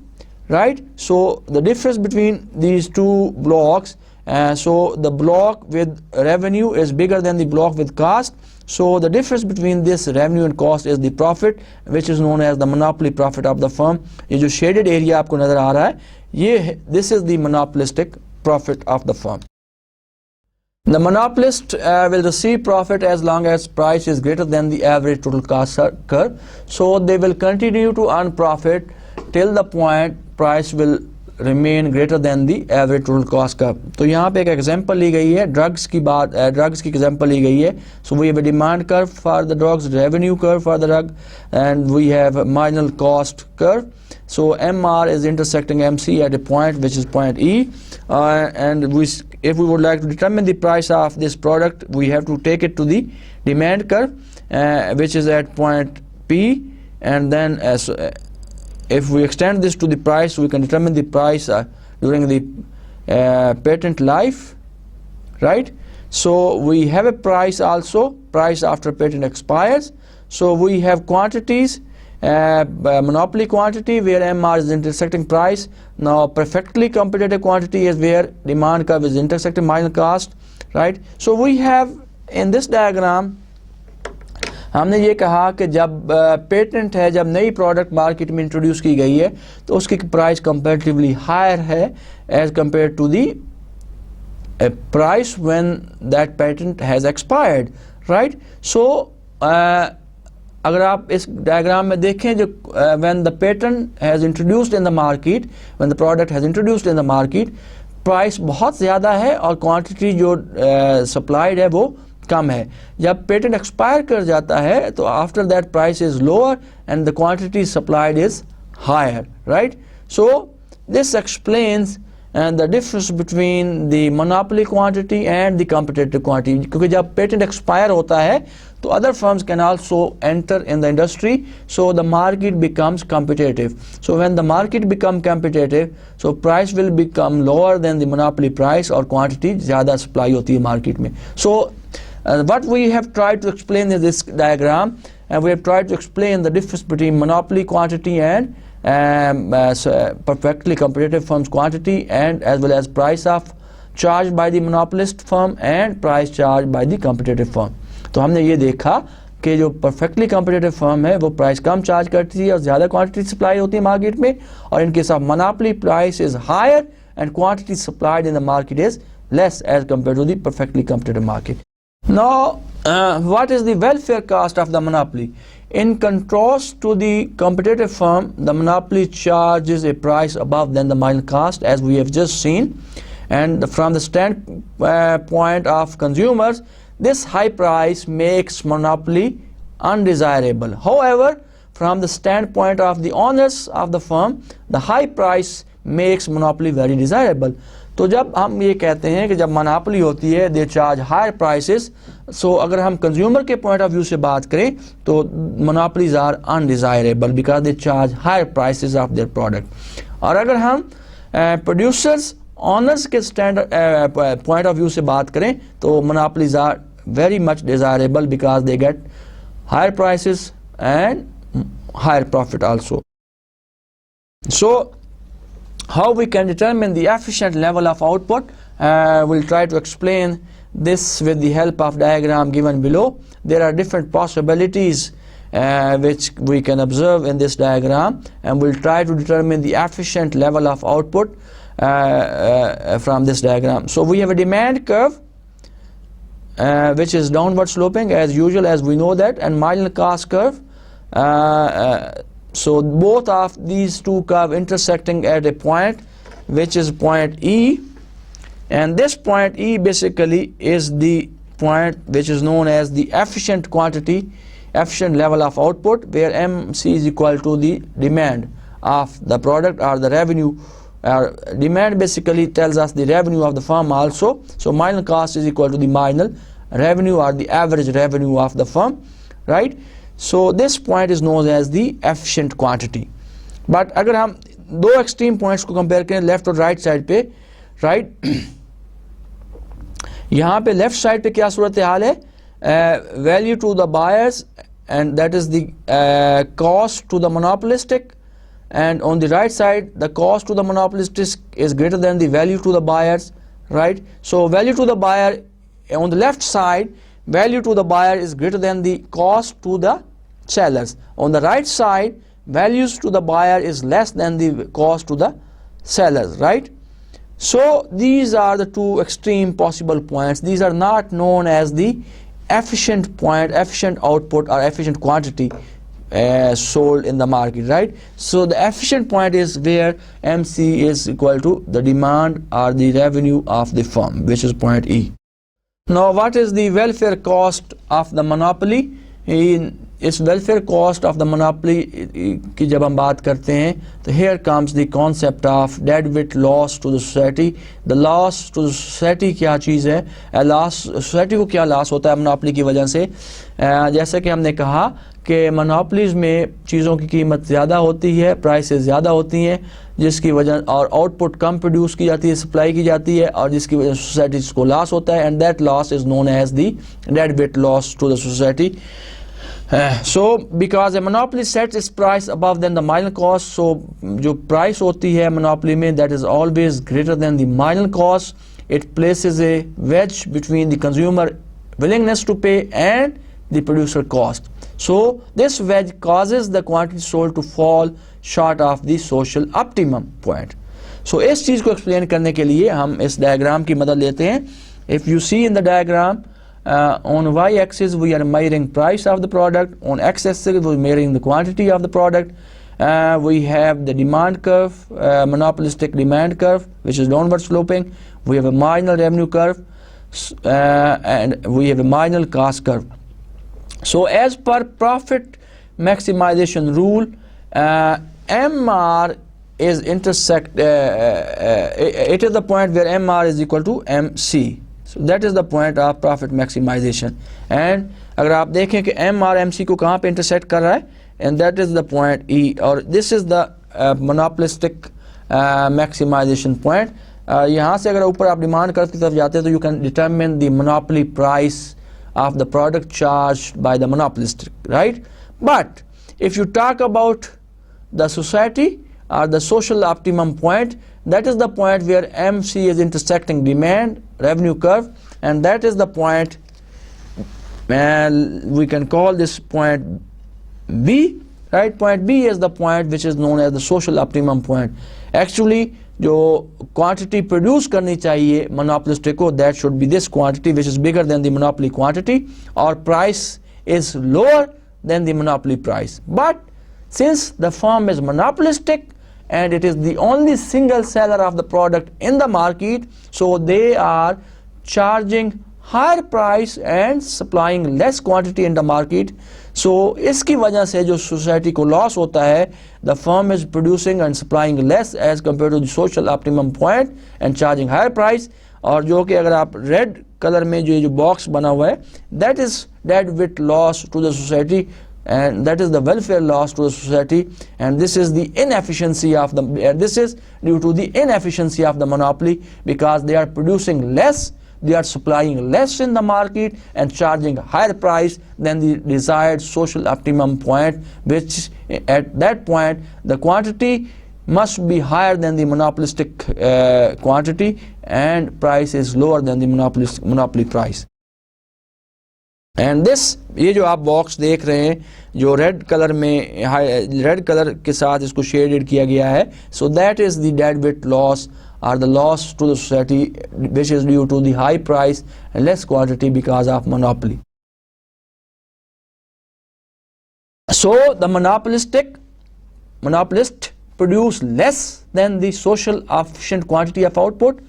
right? So the difference between these two blocks, so the block with revenue is bigger than the block with cost. So the difference between this revenue and cost is the profit, which is known as the monopoly profit of the firm. ये जो shaded area आपको नजर आ रहा है, ये this is the monopolistic profit of the firm. The monopolist will receive profit as long as price is greater than the average total cost curve. So they will continue to earn profit till the point price will remain greater than the average total cost curve. तो यहाँ पे एक example ली गई है, drugs की बात, drugs की example ली गई है. So we have a demand curve for the drugs, revenue curve for the drug, and we have a marginal cost curve. So MR is intersecting MC at a point which is point E, and if we would like to determine the price of this product, we have to take it to the demand curve, which is at point P, and then if we extend this to the price, we can determine the price during the patent life, right? So we have a price also, price after patent expires. So we have quantities, monopoly quantity where MR is intersecting price. Now perfectly competitive quantity is where demand curve is intersecting marginal cost, right? So we have in this diagram, हमने ये कहा कि जब patent है, जब नई product market में introduce की गई है, तो उसकी प्राइस कंपैरेटिवली हायर है as compare to the price when that patent has expired, right? So अगर आप इस डायग्राम में देखें, जो when the patent has introduced in the market, when the product has introduced in the market, price बहुत ज़्यादा है और क्वांटिटी जो सप्लाइड है वो कम है. जब पेटेंट एक्सपायर कर जाता है तो after that price is lower and the quantity supplied is higher, right? So this explains and the difference between the monopoly quantity and the competitive quantity. क्योंकि जब पेटेंट एक्सपायर होता है तो other firms can also enter in the industry, so the market becomes competitive. So when the market become competitive, so price will become lower than the monopoly price और quantity ज़्यादा supply होती है market में. So what we have tried to explain in this diagram, and we have tried to explain the difference between monopoly quantity and perfectly competitive firms quantity, and as well as price of charged by the monopolist firm and price charged by the competitive firm. तो हमने ये देखा कि जो perfectly competitive firm है वो price कम charge करती है और ज़्यादा क्वांटिटी सप्लाई होती है मार्केट में, और इनके साथ monopoly price is higher and quantity supplied in the market is less as compared to the perfectly competitive market. Now what is the welfare cost of the monopoly? In contrast to the competitive firm, the monopoly charges a price above than the marginal cost, as we have just seen. And from the standpoint of consumers, this high price makes monopoly undesirable. However, from the standpoint of the owners of the firm, the high price makes monopoly very desirable. तो जब हम ये कहते हैं कि जब monopoly होती है दे चार्ज हायर प्राइसेस, सो अगर हम कंज्यूमर के पॉइंट ऑफ व्यू से बात करें तो monopolies are undesirable because they charge higher prices of their product. और अगर हम प्रोड्यूसर्स ऑनर्स के स्टैंडर्ड पॉइंट ऑफ व्यू से बात करें तो monopolies are very much desirable because they get higher prices and higher profit also. So how we can determine the efficient level of output? We'll try to explain this with the help of diagram given below. There are different possibilities which we can observe in this diagram, and we'll try to determine the efficient level of output from this diagram. So we have a demand curve which is downward sloping as usual, as we know that, and marginal cost curve. So both of these two curves intersecting at a point which is point E, and this point E basically is the point which is known as the efficient quantity, efficient level of output, where MC is equal to the demand of the product or the revenue. Demand basically tells us the revenue of the firm also. So marginal cost is equal to the marginal revenue or the average revenue of the firm, right? So this point is known as the efficient quantity. But अगर हम दो extreme points को compare करें left और right side पे, right? यहाँ पे left side पे क्या सूरत हाल है? Value to the buyers, and that is the cost to the monopolistic. And on the right side, the cost to the monopolist is greater than the value to the buyers, right? So value to the buyer on the left side, value to the buyer is greater than the cost to the sellers. On the right side, values to the buyer is less than the cost to the sellers, right? So these are the two extreme possible points. These are not known as the efficient point, efficient output or efficient quantity sold in the market, right? So the efficient point is where MC is equal to the demand or the revenue of the firm, which is point E. Now what is the welfare cost of the monopoly? इस welfare cost of the monopoly की जब हम बात करते हैं तो here comes the concept of deadweight loss to the society. The loss to the society क्या चीज़ है? loss society को क्या loss होता है monopoly की वजह से? जैसे कि हमने कहा कि मोनोपोलीज में चीज़ों की कीमत ज़्यादा होती है, प्राइसेस ज़्यादा होती हैं, जिसकी वजह और आउटपुट कम प्रोड्यूस की जाती है, सप्लाई की जाती है, और जिसकी वजह सोसाइटीज़ को लॉस होता है, and that loss is known as the deadweight loss to the society. So because a monopoly sets its price above than the marginal cost. So जो प्राइस होती है मोनोपोली में that is always greater than the marginal cost. It places a wedge between the consumer willingness to pay and the producer cost. So this wedge causes the quantity sold to fall short of the social optimum point. So इस चीज़ को explain करने के लिए हम इस diagram की मदद लेते हैं. If you see in the diagram, on y-axis we are measuring price of the product, on x-axis we are measuring the quantity of the product. We have the demand curve, monopolistic demand curve, which is downward sloping. We have a marginal revenue curve, and we have a marginal cost curve. So as per profit maximization rule, MR is intersect, it is the point where MR is equal to MC. So that is the point of profit maximization. And अगर आप देखें कि MR MC को कहाँ पे intersect कर रहा है, and that is the point E, or this is the monopolistic maximization point. यहाँ से अगर ऊपर आप डिमांड कर्व की तरफ जाते हैं तो you can determine the monopoly price of the product charged by the monopolist, right? But if you talk about the society or the social optimum point, that is the point where MC is intersecting demand revenue curve, and that is the point, we can call this point B, right? Point B is the point which is known as the social optimum point. Actually जो quantity produce करनी चाहिए monopolistic को, that should be this quantity which is bigger than the monopoly quantity, or price is lower than the monopoly price. But since the firm is monopolistic and it is the only single seller of the product in the market, so they are charging higher price and supplying less quantity in the market. सो इसकी वजह से जो society को loss होता है, the firm is producing and supplying less as compare to the social optimum point and charging higher price. और जो कि अगर आप रेड कलर में जो बॉक्स बना हुआ है, that is dead weight loss to the society and that is the welfare loss to the society, and this is the inefficiency of the this is due to the inefficiency of the monopoly, because they are producing less, they are supplying less in the market and charging higher price than the desired social optimum point, which at that point the quantity must be higher than the monopolistic quantity, and price is lower than the monopoly price. And this, ये जो आप box देख रहे हैं जो red colour में, red colour के साथ इसको शेडेड किया गया है, so that is the dead weight loss और the loss to the society which is due to the high price and less quantity because of monopoly. So the monopolist produce less than the social efficient quantity of output,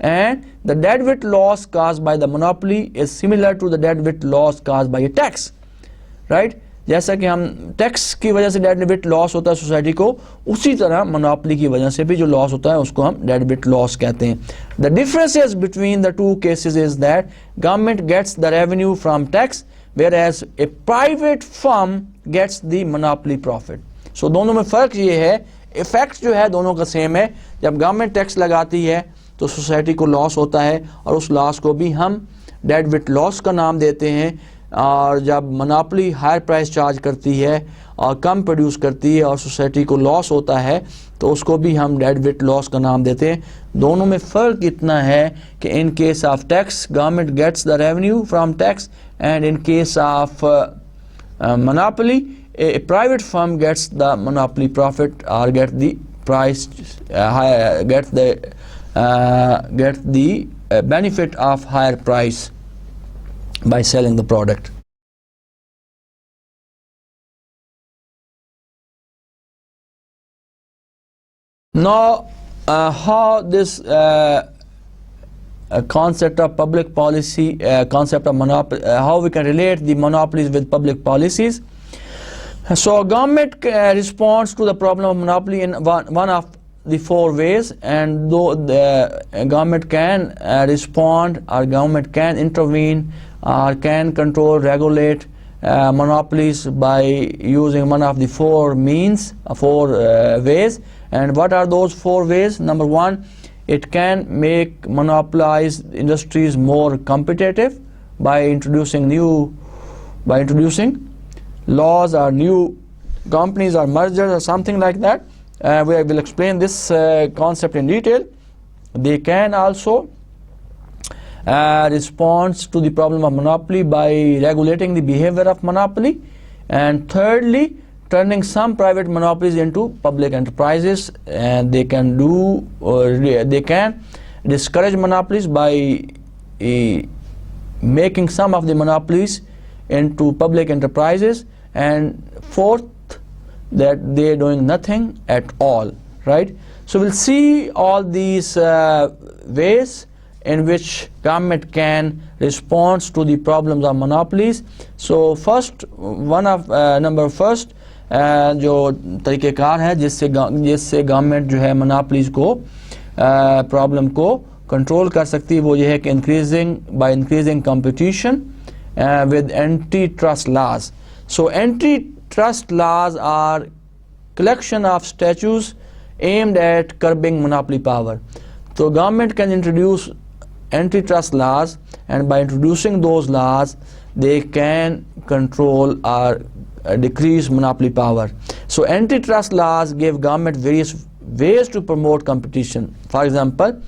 and the deadweight loss caused by the monopoly is similar to the deadweight loss caused by a tax, right? जैसा कि हम tax की वजह से डेडविट loss होता है society को, उसी तरह मोनोपोली की वजह से भी जो लॉस होता है उसको हम डेडविट लॉस कहते हैं. The differences between the two cases is that government gets the revenue from tax whereas a private firm gets the monopoly profit. सो दोनों में फ़र्क ये है, इफेक्ट जो है दोनों का सेम है. जब गवर्नमेंट टैक्स लगाती है तो सोसाइटी को लॉस होता है और उस लॉस को भी हम डेडविट लॉस का नाम देते हैं. और जब मोनोपोली हायर प्राइस चार्ज करती है और कम प्रोड्यूस करती है और सोसाइटी को लॉस होता है तो उसको भी हम डेडविट लॉस का नाम देते हैं. दोनों में फ़र्क इतना है कि in case of tax government gets the revenue from tax, and in case of monopoly a private firm gets the monopoly profit or get the price get the benefit of higher price by selling the product. Now how this concept of public policy, concept of monopoly, how we can relate the monopolies with public policies. So government responds to the problem of monopoly in one of the four ways, and though the government can respond or government can intervene or can control, regulate monopolies by using one of the four means, four ways. And what are those four ways? Number one, it can make monopolized industries more competitive by introducing laws or new companies or mergers or something like that. We will explain this concept in detail. They can also respond to the problem of monopoly by regulating the behavior of monopoly. And thirdly, turning some private monopolies into public enterprises, and they can they can discourage monopolies by making some of the monopolies into public enterprises. And fourth, that they are doing nothing at all, right? So we'll see all these ways in which government can respond to the problems of monopolies. So first, first जो तरीक़ेकार है जिससे government जो है monopolies को problem को control कर सकती है, वो ये है कि increasing competition with antitrust laws. So antitrust laws are collection of statutes aimed at curbing monopoly power. So government can introduce antitrust laws, and by introducing those laws they can control or decrease monopoly power. So antitrust laws give government various ways to promote competition. For example,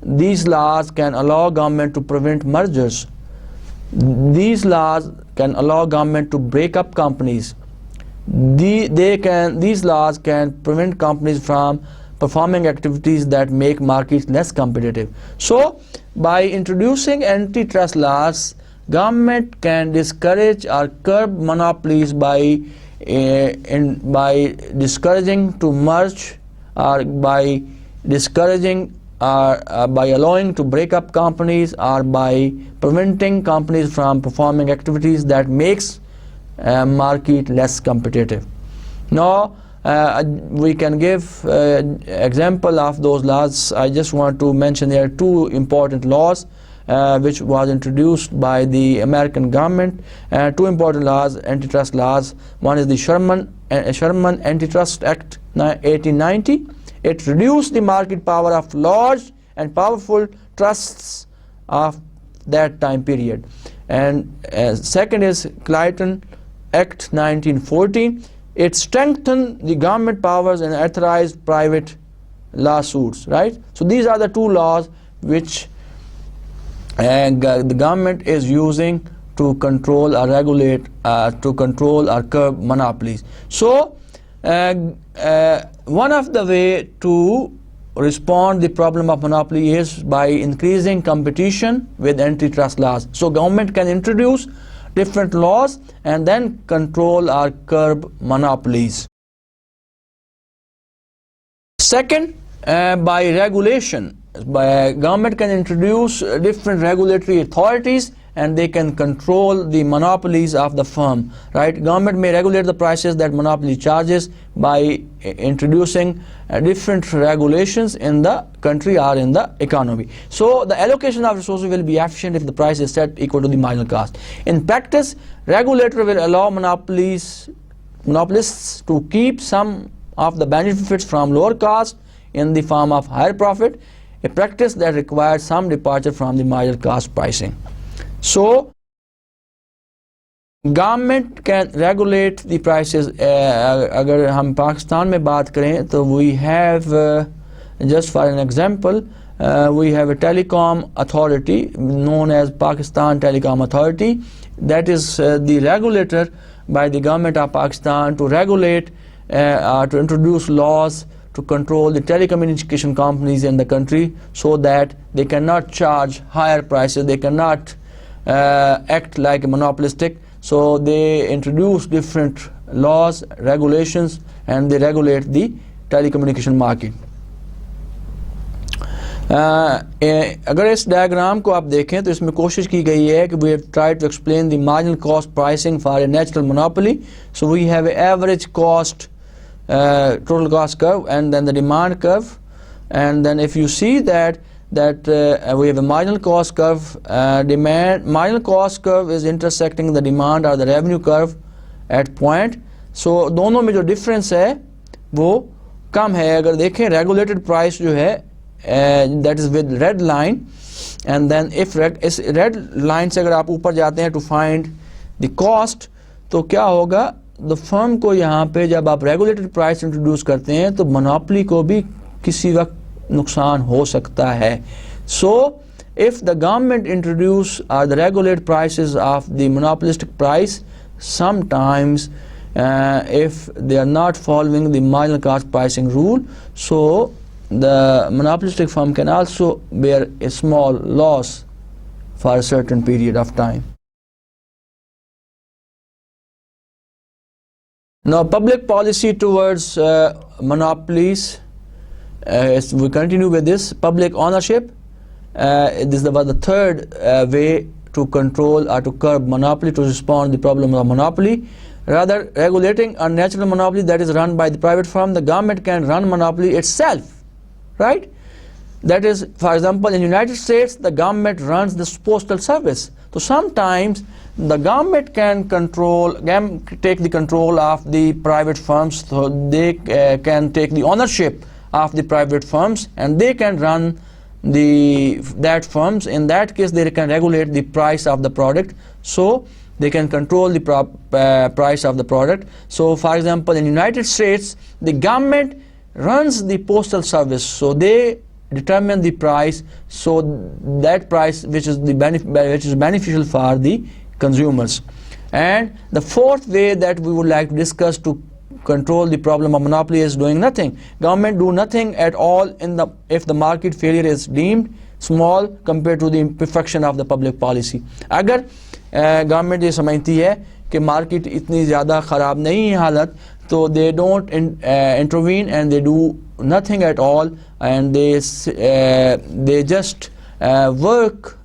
these laws can allow government to prevent mergers. These laws can allow government to break up companies. These laws can prevent companies from performing activities that make markets less competitive. So by introducing antitrust laws, government can discourage or curb monopolies by discouraging to merge, or by discouraging by allowing to break up companies, or by preventing companies from performing activities that makes market less competitive. Now we can give example of those laws. I just want to mention there are two important laws which was introduced by the American government. Two important laws, antitrust laws. One is the Sherman Antitrust Act 1890. It reduced the market power of large and powerful trusts of that time period. And second is Clayton Act 1914. It strengthened the government powers and authorized private lawsuits, right? So these are the two laws which the government is using to control or regulate, to control or curb monopolies. So one of the way to respond the problem of monopoly is by increasing competition with antitrust laws. So government can introduce different laws and then control or curb monopolies. Second, by regulation. Government can introduce different regulatory authorities and they can control the monopolies of the firm, right? Government may regulate the prices that monopoly charges by introducing different regulations in the country or in the economy. So the allocation of resources will be efficient if the price is set equal to the marginal cost. In practice, regulator will allow monopolists to keep some of the benefits from lower cost in the form of higher profit, a practice that requires some departure from the marginal cost pricing. So government can regulate the prices. अगर हम पाकिस्तान में बात करें तो we have just for an example we have a telecom authority known as Pakistan Telecom Authority, that is the regulator by the government of Pakistan to regulate to introduce laws to control the telecommunication companies in the country so that they cannot charge higher prices, they cannot act like a monopolistic. So they introduce different laws, regulations, and they regulate the telecommunication market. अगर इस diagram को आप देखें तो इसमें कोशिश की गई है कि we have tried to explain the marginal cost pricing for a natural monopoly. So we have an average cost, total cost curve, and then the demand curve, and then if you see that we have a marginal cost curve. Marginal cost curve is intersecting the demand or the revenue curve at point. So दोनों में जो difference है वो कम है. अगर देखें regulated price जो है that is with red line, and then if इस red line से अगर आप ऊपर जाते हैं to find the cost, तो क्या होगा, the firm को यहाँ पे जब आप regulated price introduce करते हैं तो monopoly को भी किसी वक्त नुकसान हो सकता है. So if the government introduce or the regulate prices of the monopolistic price, sometimes if they are not following the marginal cost pricing rule, so the monopolistic firm can also bear a small loss for a certain period of time. Now public policy towards monopolies. We continue with this public ownership. This was the third way to control or to curb monopoly, to respond to the problem of monopoly. Rather regulating a natural monopoly that is run by the private firm, the government can run monopoly itself, right? That is, for example, in the United States, the government runs the postal service. So sometimes the government can take the control of the private firms, so they can take the ownership of the private firms and they can run that firms. In that case, they can regulate the price of the product, so they can control the price of the product. So for example, in the United States, the government runs the postal service, so they determine the price, so that price which is beneficial for the consumers. And the fourth way that we would like to discuss to control the problem of monopoly is doing nothing. Government do nothing at all if the market failure is deemed small compared to the imperfection of the public policy. अगर government ये समझती है कि market इतनी ज़्यादा ख़राब नहीं है हालत, तो they don't intervene and they do nothing at all, and they just work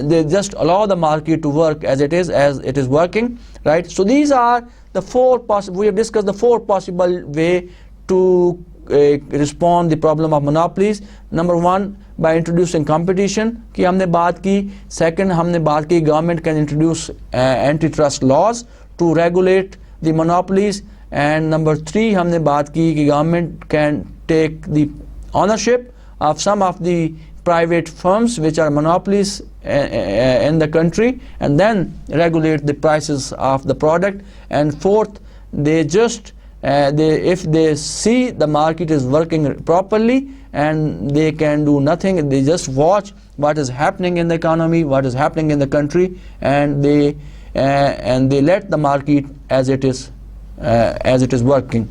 they just allow the market to work as it is working, right? So these are the four possible, we have discussed the four possible way to respond the problem of monopolies. Number one, by introducing competition की हमने बात की. Second, हमने बात की government can introduce antitrust laws to regulate the monopolies. And number three, हमने बात की कि government can take the ownership of some of the private firms which are monopolies in the country and then regulate the prices of the product. And fourth, they just if they see the market is working properly and they can do nothing, they just watch what is happening in the economy, what is happening in the country, and they let the market as it is working.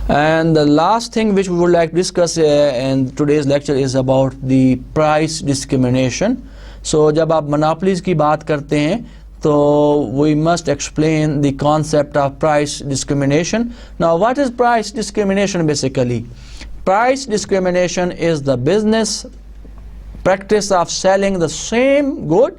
And the last thing which we would like to discuss in today's lecture is about the price discrimination. So जब आप monopolies की बात करते हैं so we must explain the concept of price discrimination. Now what is price discrimination basically? Price discrimination is the business practice of selling the same good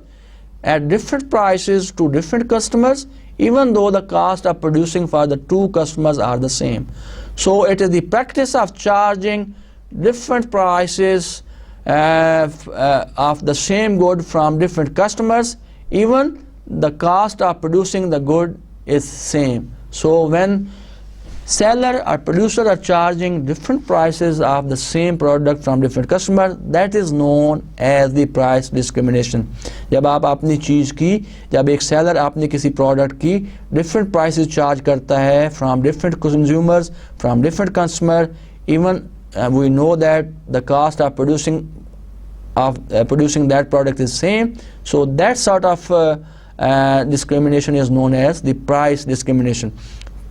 at different prices to different customers even though the cost of producing for the two customers are the same. So it is the practice of charging different prices of the same good from different customers even the cost of producing the good is same. So when seller or producer are charging different prices of the same product from different customers, that is known as the price discrimination. जब आप अपनी चीज़ की, जब एक seller अपनी किसी product की different prices charge करता है from different consumers, from different customer, even we know that the cost of producing that product is same. So that sort of discrimination is known as the price discrimination.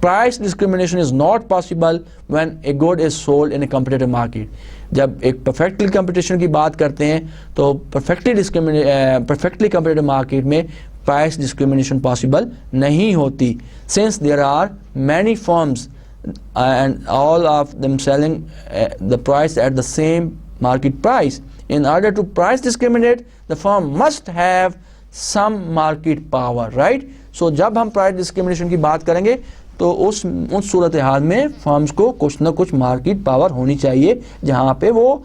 Price discrimination is not possible when a good is sold in a competitive market. जब एक perfectly competition की बात करते हैं तो perfectly competitive market में price discrimination possible नहीं होती, since there are many firms and all of them selling the price at the same market price. In order to price discriminate, the firm must have some market power, right? So जब हम price discrimination की बात करेंगे तो उस सूरत हाल में firms को कुछ ना कुछ मार्केट पावर होनी चाहिए जहाँ पे वो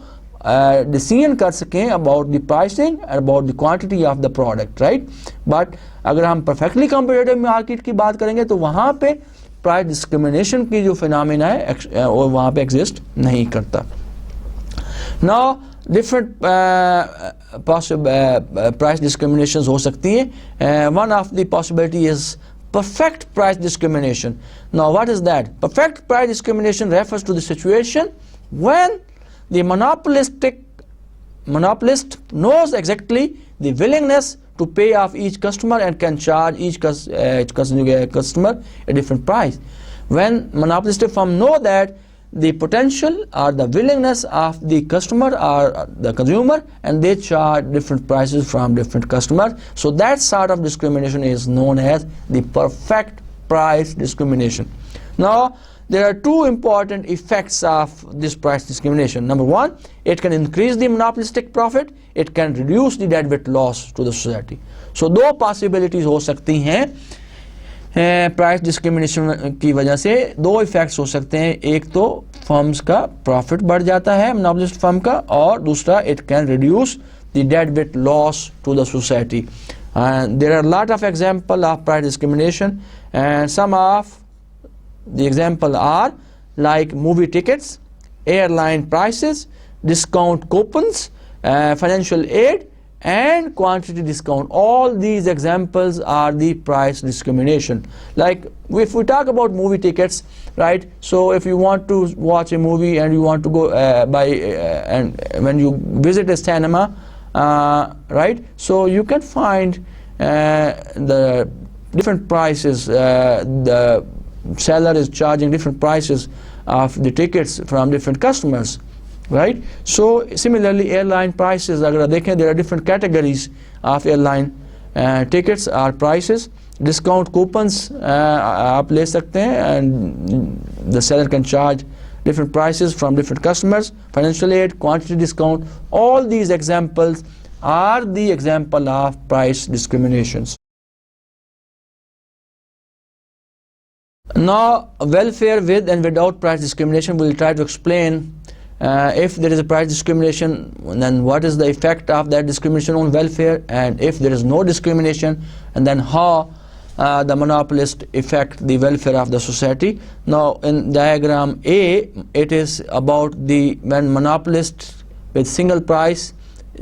डिसीजन कर सकें about the pricing and about the quantity of the product, right? But अगर हम परफेक्टली कॉम्पिटिटिव मार्केट की बात करेंगे तो वहाँ पे प्राइस डिस्क्रिमिनेशन की जो फिनोमेना है वो वहाँ पे एग्जिस्ट नहीं करता. नाउ different price discriminations हो सकती हैं. One of the possibility is perfect price discrimination. Now what is that? Perfect price discrimination refers to the situation when the monopolist knows exactly the willingness to pay off each customer and can charge each customer a different price. When monopolistic firm know that the potential or the willingness of the customer or the consumer and they charge different prices from different customers. So that sort of discrimination is known as the perfect price discrimination. Now there are two important effects of this price discrimination. Number one, it can increase the monopolistic profit, it can reduce the deadweight loss to the society. So दो possibilities हो सकती हैं price discrimination की वजह से. दो effects हो सकते हैं, एक तो फर्म्स का प्रॉफिट बढ़ जाता है मोनोपोलिस्ट फर्म का, और दूसरा it can reduce the deadweight loss to the society. There are lot of example of price discrimination and some of the example are like movie tickets, airline prices, discount coupons, financial aid and quantity discount. All these examples are the price discrimination. Like if we talk about movie tickets, right? So if you want to watch a movie and you want to go and when you visit a cinema, right? So you can find the different prices. The seller is charging different prices of the tickets from different customers. Right? So similarly airline prices, अगर देखें there are different categories of airline tickets or prices. Discount coupons आप ले सकते हैं and the seller can charge different prices from different customers, financial aid, quantity discount. All these examples are the example of price discriminations. Now, welfare with and without price discrimination, we will try to explain if there is a price discrimination, then what is the effect of that discrimination on welfare, and if there is no discrimination, and then how the monopolist affect the welfare of the society. Now, in diagram A, it is about when monopolist with single price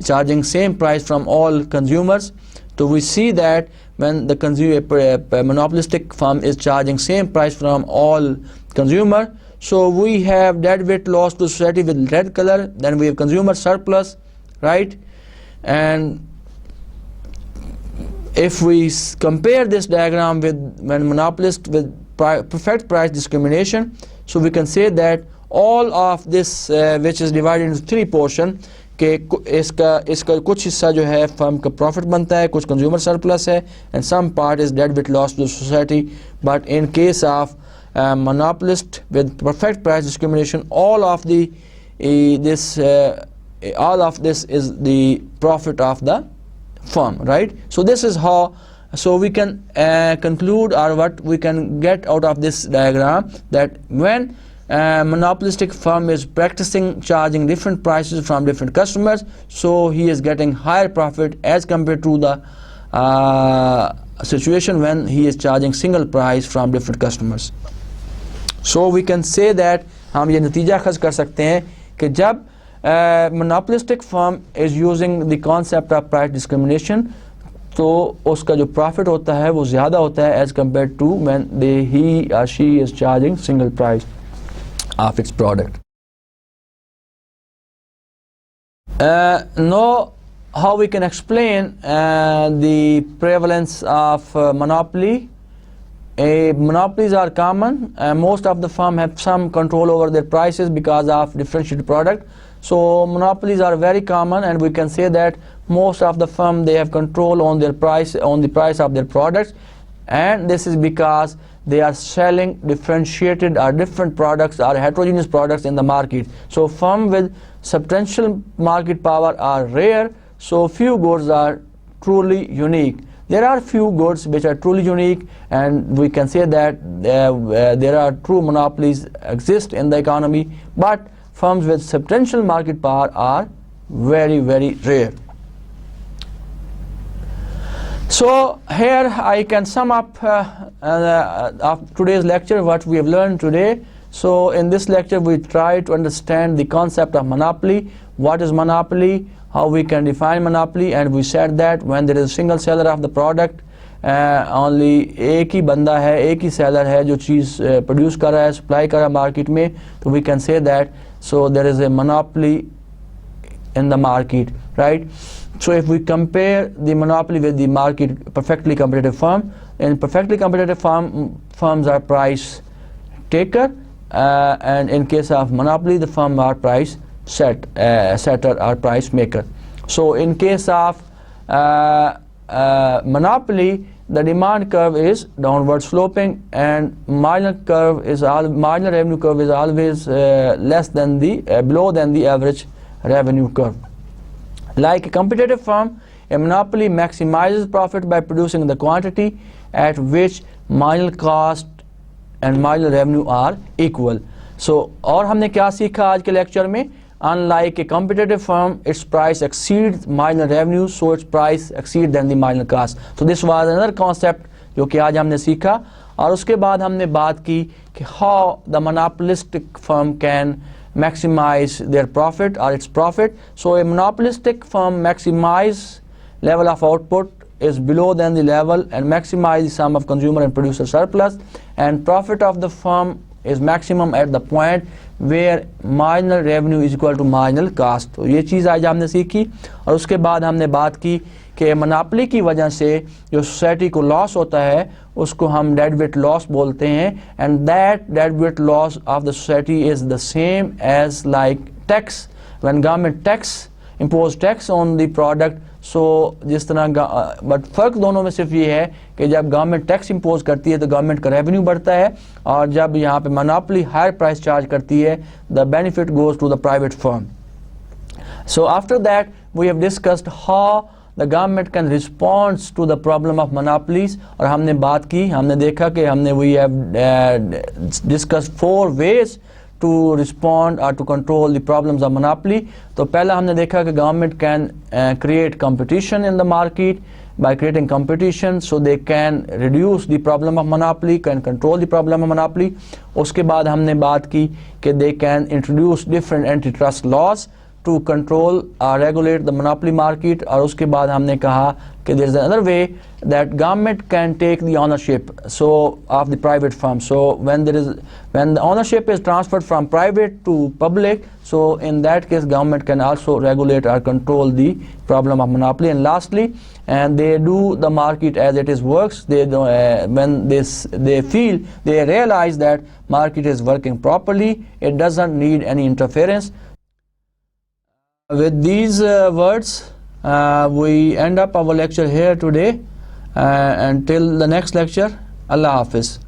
charging same price from all consumers. So we see that when the monopolistic firm is charging same price from all consumer, so we have deadweight loss to society with red color, then we have consumer surplus, right? And if we compare this diagram with when monopolist with perfect price discrimination, so we can say that all of this which is divided into three portion, कि इसका कुछ हिस्सा जो है firm का profit बनता है, कुछ कंज्यूमर सरप्लस है, and some part is deadweight loss to society. But in case of monopolist with perfect price discrimination, all of this is the profit of the firm, right? So this is how, so we can conclude, or what we can get out of this diagram, that when monopolistic firm is practicing charging different prices from different customers, so he is getting higher profit as compared to the situation when he is charging single price from different customers. So we can say that हम ये नतीजा खज कर सकते हैं कि जब monopolistic firm is using the concept of price discrimination, तो उसका जो profit होता है वो ज़्यादा होता है as compared to when he or she is charging single price of its product. Now, how we can explain the prevalence of monopoly. Monopolies are common. Most of the firms have some control over their prices because of differentiated product. So monopolies are very common, and we can say that most of the firms, they have control on their price, on the price of their products, and this is because they are selling differentiated or different products or heterogeneous products in the market. So firms with substantial market power are rare, so few goods are truly unique. There are few goods which are truly unique, and we can say that there are true monopolies exist in the economy, but firms with substantial market power are very, very rare. So here I can sum up of today's lecture, what we have learned today. So in this lecture we try to understand the concept of monopoly, what is monopoly, how we can define monopoly, and we said that when there is a single seller of the product, only एक ही बंदा है, एक ही seller है जो चीज़ produce कर रहा है, supply कर रहा है market में, तो we can say that so there is a monopoly in the market, right? So if we compare the monopoly with the market perfectly competitive firm, in perfectly competitive firms are price taker, and in case of monopoly the firm are price setter or price maker. So in case of monopoly, the demand curve is downward sloping, and marginal revenue curve is always below than the average revenue curve. Like a competitive firm, a monopoly maximizes profit by producing the quantity at which marginal cost and marginal revenue are equal. So, और हमने क्या सीखा आज के lecture में? Unlike a competitive firm, its price exceeds marginal revenue, so its price exceeds than the marginal cost. So this was another concept जो कि आज हमने सीखा, और उसके बाद हमने बात की कि how the monopolistic firm can maximize their profit or its profit. So a monopolistic firm maximize level of output is below than the level and maximize the sum of consumer and producer surplus, and profit of the firm is maximum at the point where marginal revenue is equal to marginal cost. तो ये चीज़ आज हमने सीखी, और उसके बाद हमने बात की कि मोनोपोली की वजह से जो सोसाइटी को लॉस होता है उसको हम डेडवेट लॉस बोलते हैं, and that deadweight loss of the society is the same as like tax. When government tax impose tax on the product, सो जिस तरह बट फ़र्क दोनों में सिर्फ ये है कि जब गवर्नमेंट टैक्स इम्पोज करती है तो गवर्नमेंट का रेवेन्यू बढ़ता है, और जब यहाँ पे मोनोपोली हायर प्राइस चार्ज करती है, the benefit goes to the private firm. So after that we have discussed how the government can respond to the problem of monopolies, और हमने बात की, हमने देखा कि we have discussed 4 ways to respond or to control the problems of monopoly. तो पहला हमने देखा कि government can create competition in the market. By creating competition, so they can reduce the problem of monopoly, can control the problem of monopoly. उसके बाद हमने बात की कि they can introduce different antitrust laws to control or regulate the monopoly market. और उसके बाद हमने कहा कि there is another way that government can take the ownership of the private firm. So when the ownership is transferred from private to public, so in that case government can also regulate or control the problem of monopoly. And lastly, and they do the market as it is works. When they realize that market is working properly, it doesn't need any interference. With these words, we end up our lecture here today. Until the next lecture, Allah Hafiz.